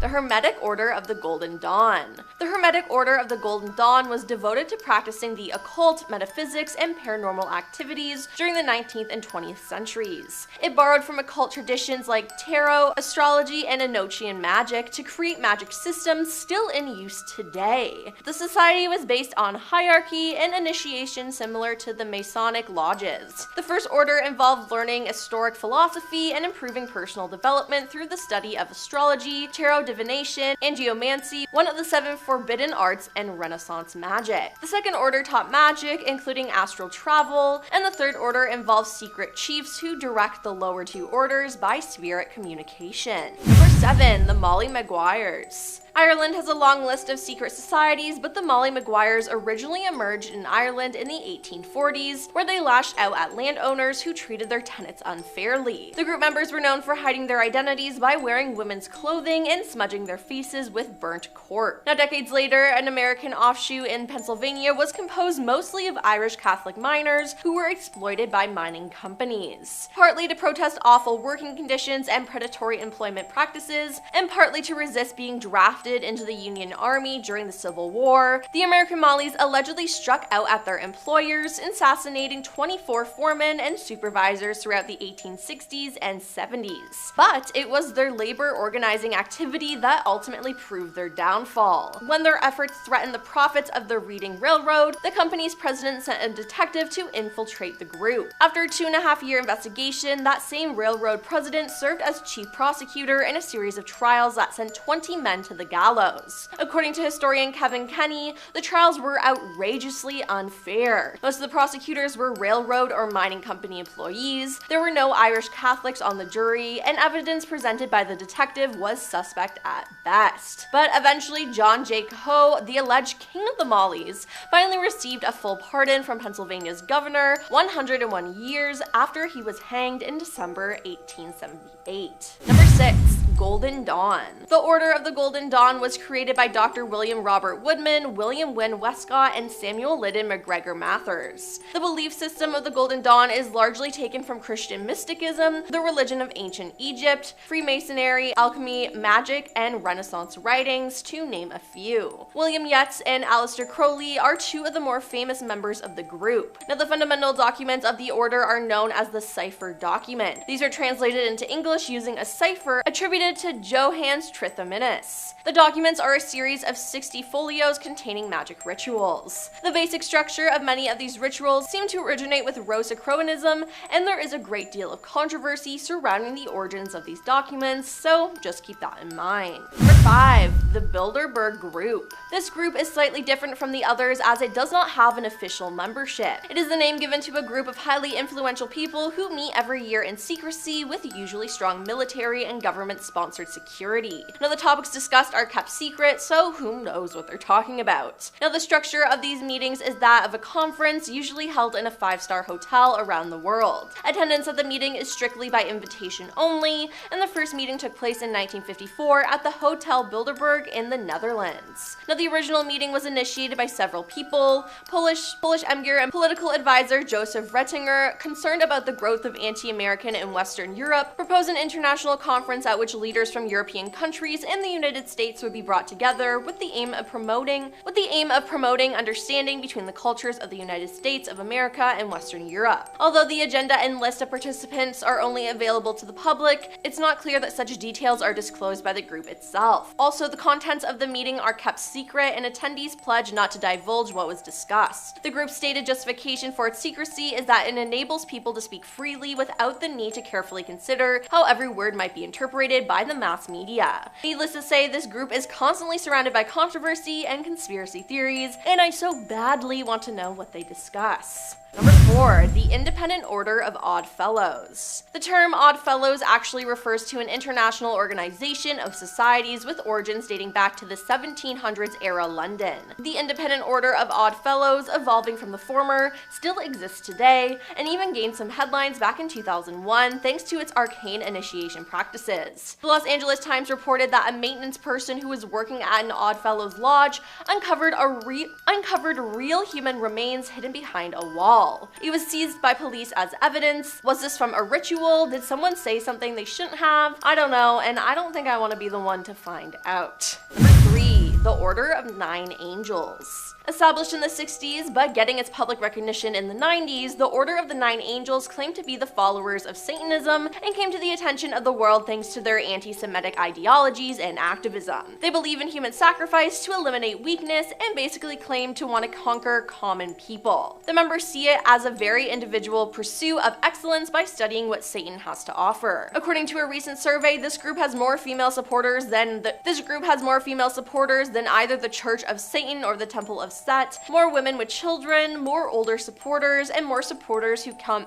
The Hermetic Order of the Golden Dawn. The Hermetic Order of the Golden Dawn was devoted to practicing the occult, metaphysics, and paranormal activities during the 19th and 20th centuries. It borrowed from occult traditions like tarot, astrology, and Enochian magic to create magic systems still in use today. The society was based on hierarchy and initiation similar to the Masonic lodges. The first order involved learning historic philosophy and improving personal development through the study of astrology, tarot divination, and geomancy, one of the 7 forbidden arts, and Renaissance magic. The second order taught magic, including astral travel, and the third order involves secret chiefs who direct the lower 2 orders by spirit communication. Number 7. The Molly Maguires. Ireland has a long list of secret societies, but the Molly Maguires originally emerged in Ireland in the 1840s, where they lashed out at landowners who treated their tenants unfairly. The group members were known for hiding their identities by wearing women's clothing and smudging their faces with burnt cork. Now, decades later, an American offshoot in Pennsylvania was composed mostly of Irish Catholic miners who were exploited by mining companies, partly to protest awful working conditions and predatory employment practices, and partly to resist being drafted into the Union Army during the Civil War. The American Mollies allegedly struck out at their employers, assassinating 24 foremen and supervisors throughout the 1860s and 70s. But it was their labor organizing activity that ultimately proved their downfall. When their efforts threatened the profits of the Reading Railroad, the company's president sent a detective to infiltrate the group. After a 2.5-year investigation, that same railroad president served as chief prosecutor in a series of trials that sent 20 men to the gallows. According to historian Kevin Kenny, the trials were outrageously unfair. Most of the prosecutors were railroad or mining company employees, there were no Irish Catholics on the jury, and evidence presented by the detective was suspect at best. But eventually, John J. Coe, the alleged king of the Mollies, finally received a full pardon from Pennsylvania's governor 101 years after he was hanged in December 1878. Number 6. Golden Dawn. The Order of the Golden Dawn was created by Dr. William Robert Woodman, William Wynne Westcott, and Samuel Liddon McGregor Mathers. The belief system of the Golden Dawn is largely taken from Christian mysticism, the religion of ancient Egypt, Freemasonry, alchemy, magic, and Renaissance writings, to name a few. William Yeats and Aleister Crowley are two of the more famous members of the group. Now, the fundamental documents of the order are known as the cipher document. These are translated into English using a cipher attributed to Johannes Trithomimus. The documents are a series of 60 folios containing magic rituals. The basic structure of many of these rituals seem to originate with Rosicrucianism, and there is a great deal of controversy surrounding the origins of these documents, so just keep that in mind. Number 5. The Bilderberg Group. This group is slightly different from the others as it does not have an official membership. It is the name given to a group of highly influential people who meet every year in secrecy with usually strong military and government-sponsored security. Now, the topics discussed are kept secret, so who knows what they're talking about. Now, the structure of these meetings is that of a conference usually held in a 5-star hotel around the world. Attendance at the meeting is strictly by invitation only, and the first meeting took place in 1954 at the Hotel Bilderberg in the Netherlands. Now, the original meeting was initiated by several people: Polish emir and political advisor Joseph Rettinger, concerned about the growth of anti-American in Western Europe, proposed an international conference at which leaders from European countries and the United States would be brought together with the aim of promoting understanding between the cultures of the United States of America and Western Europe. Although the agenda and list of participants are only available to the public, it's not clear that such details are disclosed by the group itself. Also, the contents of the meeting are kept secret, and attendees pledge not to divulge what was discussed. The group's stated justification for its secrecy is that it enables people to speak freely without the need to carefully consider how every word might be interpreted by the mass media. Needless to say, this group is constantly surrounded by controversy and conspiracy theories, and I so badly want to know what they discuss. Number 4. The Independent Order of Odd Fellows. The term Odd Fellows actually refers to an international organization of societies with origins dating back to the 1700s era London. The Independent Order of Odd Fellows, evolving from the former, still exists today, and even gained some headlines back in 2001 thanks to its arcane initiation practices. The Los Angeles Times reported that a maintenance person who was working at an Odd Fellows lodge uncovered real human remains hidden behind a wall. It was seized by police as evidence. Was this from a ritual? Did someone say something they shouldn't have? I don't know, and I don't think I want to be the one to find out. Number 3. The Order of 9 Angels. Established in the 60s, but getting its public recognition in the 90s, the Order of the 9 Angels claimed to be the followers of Satanism and came to the attention of the world thanks to their anti-Semitic ideologies and activism. They believe in human sacrifice to eliminate weakness and basically claim to want to conquer common people. The members see it as a very individual pursuit of excellence by studying what Satan has to offer. According to a recent survey, this group has more female supporters than either the Church of Satan or the Temple of Set, more women with children, more older supporters, and more supporters who come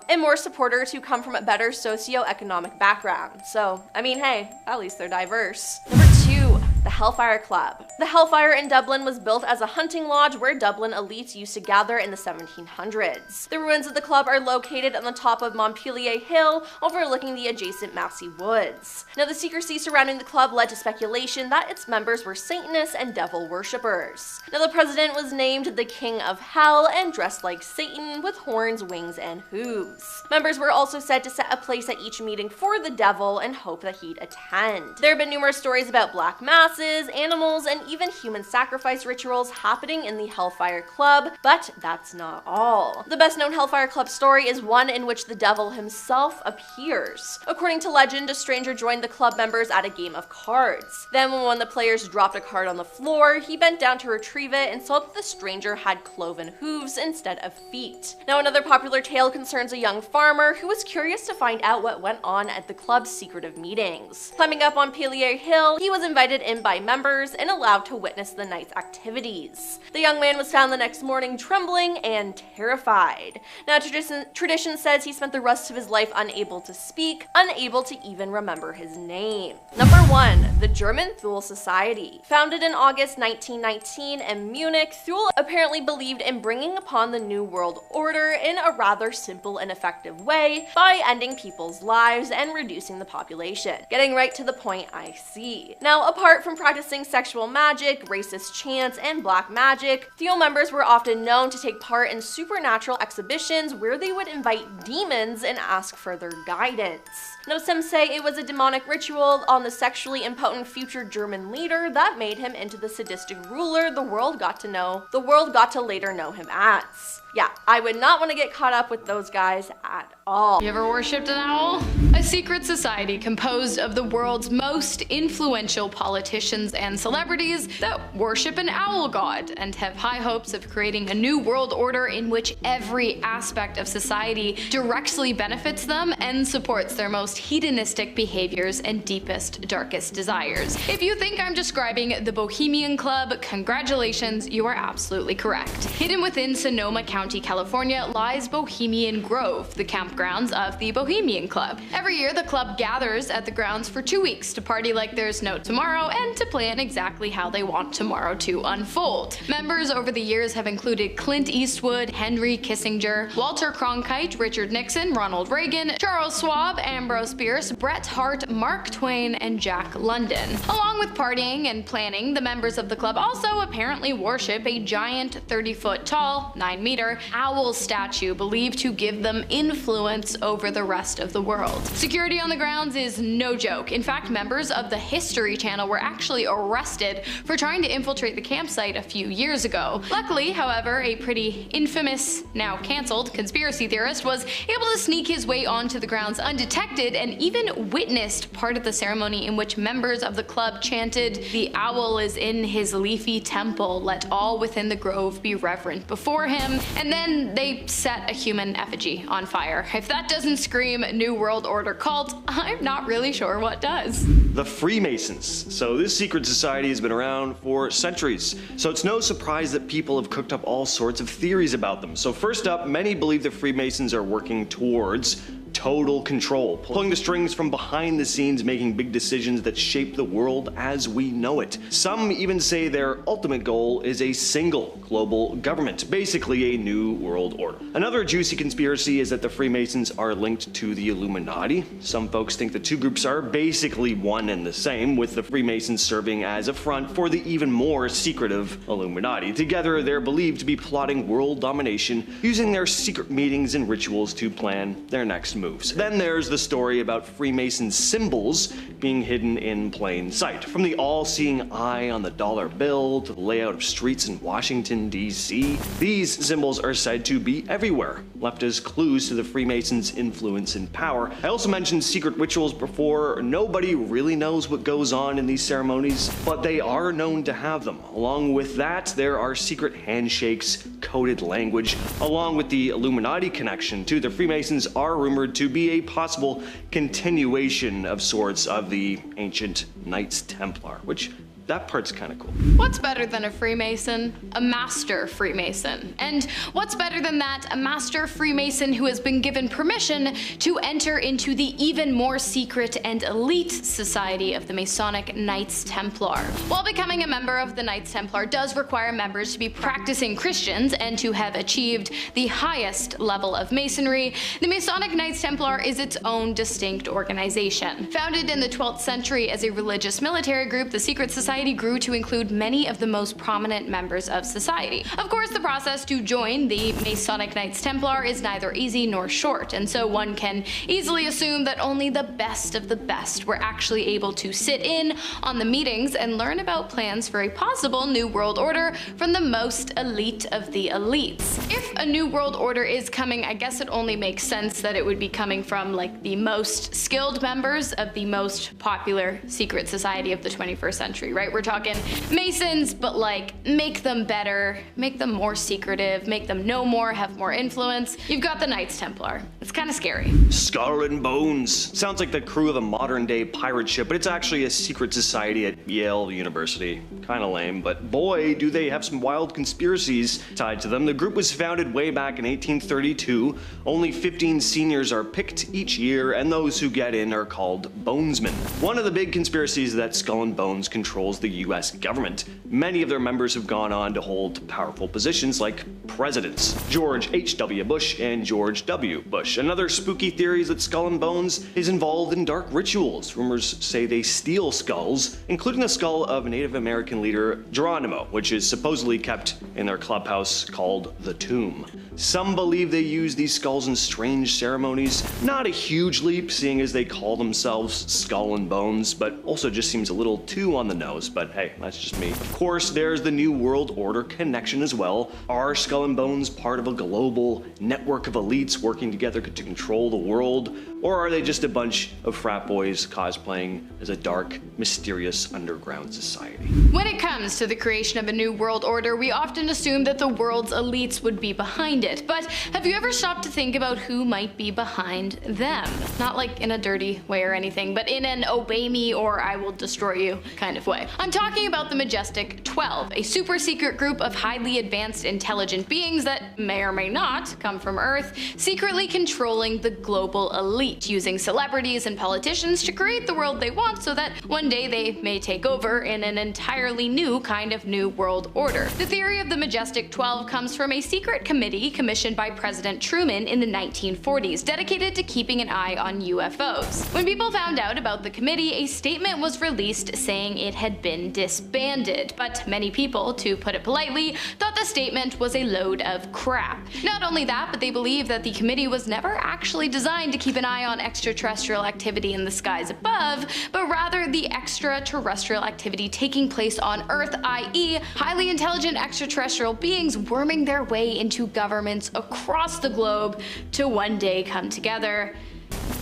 from a better socioeconomic background. So, I mean, hey, at least they're diverse. Number 2. The Hellfire Club. The Hellfire in Dublin was built as a hunting lodge where Dublin elites used to gather in the 1700s. The ruins of the club are located on the top of Montpelier Hill, overlooking the adjacent Massey Woods. Now, the secrecy surrounding the club led to speculation that its members were Satanists and devil worshippers. Now, the president was named the King of Hell and dressed like Satan with horns, wings, and hooves. Members were also said to set a place at each meeting for the devil and hope that he'd attend. There have been numerous stories about black masses, animals, and even human sacrifice rituals happening in the Hellfire Club, but that's not all. The best known Hellfire Club story is one in which the devil himself appears. According to legend, a stranger joined the club members at a game of cards. Then when one of the players dropped a card on the floor, he bent down to retrieve it and saw that the stranger had cloven hooves instead of feet. Now, another popular tale concerns a young farmer who was curious to find out what went on at the club's secretive meetings. Climbing up on Montpelier Hill, he was invited in by members and allowed to witness the knight's activities. The young man was found the next morning trembling and terrified. Now, tradition says he spent the rest of his life unable to speak, unable to even remember his name. Number 1. The German Thule Society. Founded in August 1919 in Munich, Thule apparently believed in bringing upon the New World Order in a rather simple and effective way by ending people's lives and reducing the population. Getting right to the point, I see. Now, apart from practicing sexual magic, racist chants, and black magic, Thule members were often known to take part in supernatural exhibitions where they would invite demons and ask for their guidance. Now, some say it was a demonic ritual on the sexually impotent future German leader that made him into the sadistic ruler the world got to later know him as. Yeah, I would not want to get caught up with those guys at all. You ever worshipped an owl? A secret society composed of the world's most influential politicians and celebrities that worship an owl god and have high hopes of creating a new world order in which every aspect of society directly benefits them and supports their most hedonistic behaviors and deepest, darkest desires. If you think I'm describing the Bohemian Club, congratulations, you are absolutely correct. Hidden within Sonoma County, California lies Bohemian Grove, the campgrounds of the Bohemian Club. Every year, the club gathers at the grounds for 2 weeks to party like there's no tomorrow and to plan exactly how they want tomorrow to unfold. Members over the years have included Clint Eastwood, Henry Kissinger, Walter Cronkite, Richard Nixon, Ronald Reagan, Charles Schwab, Ambrose Bierce, Bret Hart, Mark Twain, and Jack London. Along with partying and planning, the members of the club also apparently worship a giant 30-foot tall, 9-meter owl statue believed to give them influence over the rest of the world. Security on the grounds is no joke. In fact, members of the History Channel were actually arrested for trying to infiltrate the campsite a few years ago. Luckily, however, a pretty infamous, now cancelled, conspiracy theorist was able to sneak his way onto the grounds undetected and even witnessed part of the ceremony in which members of the club chanted, "The owl is in his leafy temple, let all within the grove be reverent before him," and then they set a human effigy on fire. If that doesn't scream New World Order cult, I'm not really sure what does. The Freemasons. So this secret society has been around for centuries. So it's no surprise that people have cooked up all sorts of theories about them. So first up, many believe the Freemasons are working towards total control, pulling the strings from behind the scenes, making big decisions that shape the world as we know it. Some even say their ultimate goal is a single global government, basically a new world order. Another juicy conspiracy is that the Freemasons are linked to the Illuminati. Some folks think the two groups are basically one and the same, with the Freemasons serving as a front for the even more secretive Illuminati. Together, they're believed to be plotting world domination, using their secret meetings and rituals to plan their next moves. Then there's the story about Freemason symbols being hidden in plain sight. From the all-seeing eye on the dollar bill to the layout of streets in Washington, D.C., these symbols are said to be everywhere, left as clues to the Freemasons' influence and power. I also mentioned secret rituals before. Nobody really knows what goes on in these ceremonies, but they are known to have them. Along with that, there are secret handshakes, coded language. Along with the Illuminati connection too, the Freemasons are rumored to be a possible continuation of sorts of the ancient Knights Templar, which that part's kind of cool. What's better than a Freemason? A master Freemason. And what's better than that? A master Freemason who has been given permission to enter into the even more secret and elite society of the Masonic Knights Templar. While becoming a member of the Knights Templar does require members to be practicing Christians and to have achieved the highest level of Masonry, the Masonic Knights Templar is its own distinct organization. Founded in the 12th century as a religious military group, the secret society grew to include many of the most prominent members of society. Of course, the process to join the Masonic Knights Templar is neither easy nor short, and so one can easily assume that only the best of the best were actually able to sit in on the meetings and learn about plans for a possible new world order from the most elite of the elites. If a new world order is coming, I guess it only makes sense that it would be coming from like the most skilled members of the most popular secret society of the 21st century, right? right? We're talking Masons, but like make them better, make them more secretive, make them know more, have more influence. You've got the Knights Templar. It's kind of scary. Skull and Bones. Sounds like the crew of a modern day pirate ship, but it's actually a secret society at Yale University. Kinda lame, but boy, do they have some wild conspiracies tied to them. The group was founded way back in 1832. Only 15 seniors are picked each year, and those who get in are called Bonesmen. One of the big conspiracies is that Skull and Bones controls the US government. Many of their members have gone on to hold powerful positions like presidents, George H.W. Bush and George W. Bush. Another spooky theory is that Skull and Bones is involved in dark rituals. Rumors say they steal skulls, including the skull of Native American leader Geronimo, which is supposedly kept in their clubhouse called the Tomb. Some believe they use these skulls in strange ceremonies. Not a huge leap, seeing as they call themselves Skull and Bones, but also just seems a little too on the nose, but hey, that's just me. Of course, there's the New World Order connection as well. Are Skull and Bones part of a global network of elites working together to control the world? Or are they just a bunch of frat boys cosplaying as a dark, mysterious underground society? When it comes to the creation of a new world order, we often assume that the world's elites would be behind it. But have you ever stopped to think about who might be behind them? Not like in a dirty way or anything, but in an obey me or I will destroy you kind of way. I'm talking about the Majestic 12, a super secret group of highly advanced intelligent beings that may or may not come from Earth, secretly controlling the global elite, using celebrities and politicians to create the world they want so that one day they may take over in an entirely new kind of new world order. The theory of the Majestic 12 comes from a secret committee commissioned by President Truman in the 1940s, dedicated to keeping an eye on UFOs. When people found out about the committee, a statement was released saying it had been disbanded, but many people, to put it politely, thought the statement was a load of crap. Not only that, but they believe that the committee was never actually designed to keep an eye on extraterrestrial activity in the skies above, but rather the extraterrestrial activity taking place on Earth, i.e. highly intelligent extraterrestrial beings worming their way into governments across the globe to one day come together.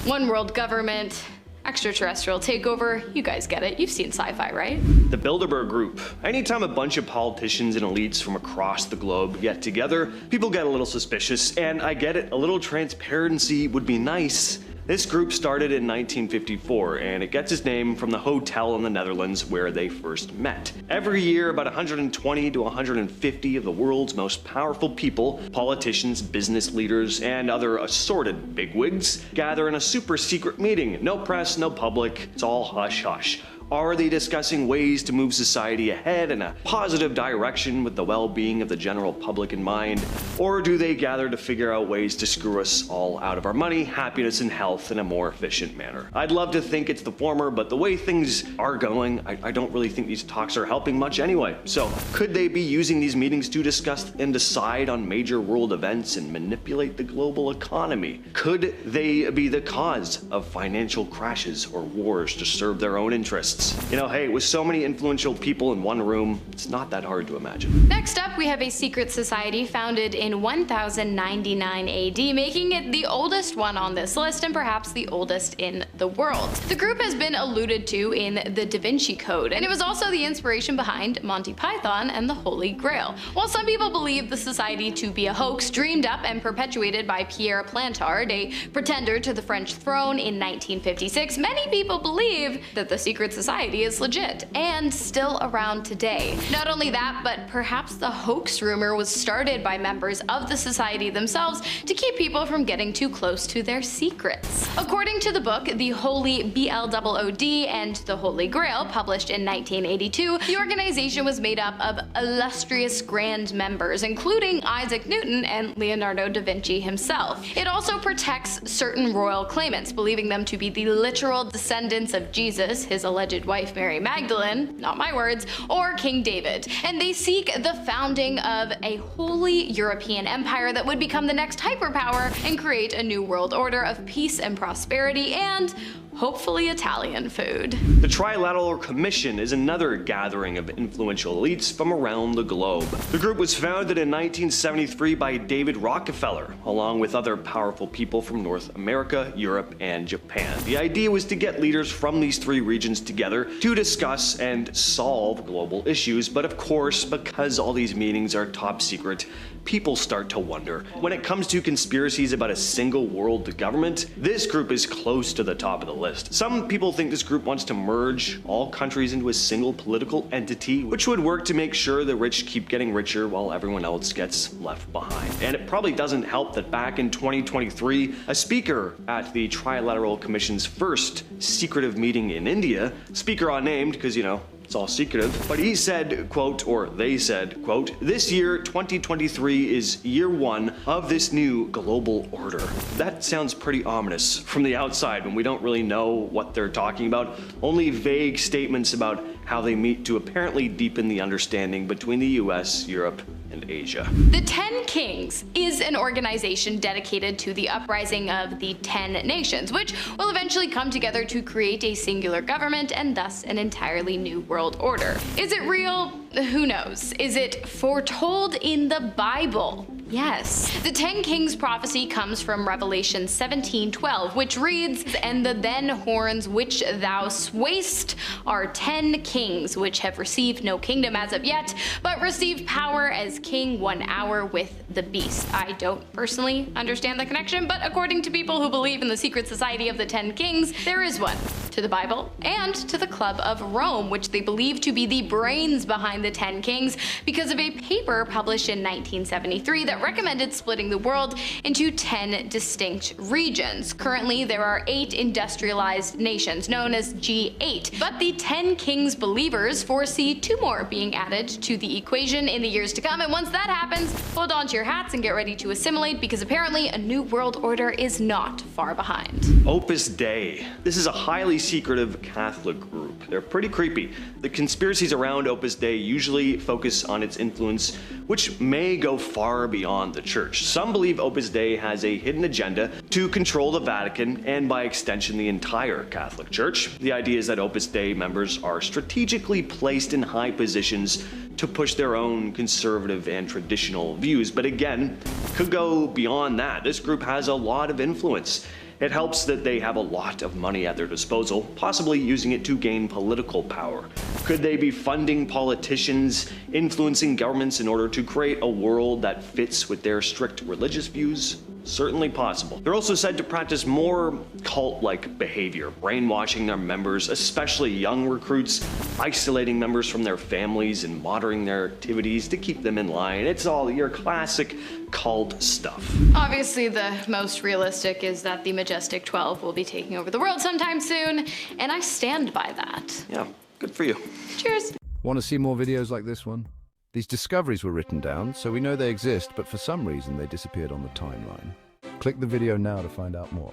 One world government, extraterrestrial takeover, you guys get it, you've seen sci-fi, right? The Bilderberg Group. Anytime a bunch of politicians and elites from across the globe get together, people get a little suspicious, and I get it, a little transparency would be nice. This group started in 1954, and it gets its name from the hotel in the Netherlands where they first met. Every year, about 120 to 150 of the world's most powerful people, politicians, business leaders, and other assorted bigwigs, gather in a super secret meeting. No press, no public, it's all hush-hush. Are they discussing ways to move society ahead in a positive direction with the well-being of the general public in mind? Or do they gather to figure out ways to screw us all out of our money, happiness, and health in a more efficient manner? I'd love to think it's the former, but the way things are going, I don't really think these talks are helping much anyway. So, could they be using these meetings to discuss and decide on major world events and manipulate the global economy? Could they be the cause of financial crashes or wars to serve their own interests? You know, hey, with so many influential people in one room, it's not that hard to imagine. Next up, we have a secret society founded in 1099 AD, making it the oldest one on this list and perhaps the oldest in the world. The group has been alluded to in the Da Vinci Code, and it was also the inspiration behind Monty Python and the Holy Grail. While some people believe the society to be a hoax dreamed up and perpetuated by Pierre Plantard, a pretender to the French throne in 1956, many people believe that the secret society is legit and still around today. Not only that, but perhaps the hoax rumor was started by members of the society themselves to keep people from getting too close to their secrets. According to the book The Holy BLOOD and the Holy Grail, published in 1982, the organization was made up of illustrious grand members, including Isaac Newton and Leonardo da Vinci himself. It also protects certain royal claimants, believing them to be the literal descendants of Jesus, his alleged wife Mary Magdalene, not my words, or King David. And they seek the founding of a holy European empire that would become the next hyperpower and create a new world order of peace and prosperity and hopefully Italian food. The Trilateral Commission is another gathering of influential elites from around the globe. The group was founded in 1973 by David Rockefeller, along with other powerful people from North America, Europe, and Japan. The idea was to get leaders from these three regions together to discuss and solve global issues, but of course, because all these meetings are top secret, people start to wonder. When it comes to conspiracies about a single world government, this group is close to the top of the list. Some people think this group wants to merge all countries into a single political entity, which would work to make sure the rich keep getting richer while everyone else gets left behind. And it probably doesn't help that back in 2023, a speaker at the Trilateral Commission's first secretive meeting in India, speaker unnamed because, it's all secretive, but he said, quote, or they said, quote, "This year, 2023, is year one of this new global order." That sounds pretty ominous from the outside when we don't really know what they're talking about, only vague statements about how they meet to apparently deepen the understanding between the US, Europe, and Asia. The 10 Kings is an organization dedicated to the uprising of the 10 nations, which will eventually come together to create a singular government and thus an entirely new world order. Is it real? Who knows? Is it foretold in the Bible? Yes. The 10 Kings prophecy comes from Revelation 17:12, which reads, "And the then horns which thou swayest are 10 kings, which have received no kingdom as of yet, but receive power as king 1 hour with the beast." I don't personally understand the connection, but according to people who believe in the secret society of the 10 Kings, there is one. To the Bible and to the Club of Rome, which they believe to be the brains behind the 10 Kings because of a paper published in 1973 that recommended splitting the world into 10 distinct regions. Currently, there are 8 industrialized nations known as G8, but the 10 Kings believers foresee 2 more being added to the equation in the years to come, and once that happens, hold on to your hats and get ready to assimilate because apparently a new world order is not far behind. Opus Dei. This is a highly secretive Catholic group. They're pretty creepy. The conspiracies around Opus Dei usually focus on its influence, which may go far beyond the church. Some believe Opus Dei has a hidden agenda to control the Vatican and by extension the entire Catholic Church. The idea is that Opus Dei members are strategically placed in high positions to push their own conservative and traditional views, but again, could go beyond that. This group has a lot of influence. It helps that they have a lot of money at their disposal, possibly using it to gain political power. Could they be funding politicians, influencing governments in order to create a world that fits with their strict religious views? Certainly possible. They're also said to practice more cult-like behavior, brainwashing their members, especially young recruits, isolating members from their families and monitoring their activities to keep them in line. It's all your classic cult stuff. Obviously, the most realistic is that the Majestic 12 will be taking over the world sometime soon, and I stand by that. Yeah, good for you. Cheers. Want to see more videos like this one? These discoveries were written down, so we know they exist, but for some reason they disappeared on the timeline. Click the video now to find out more.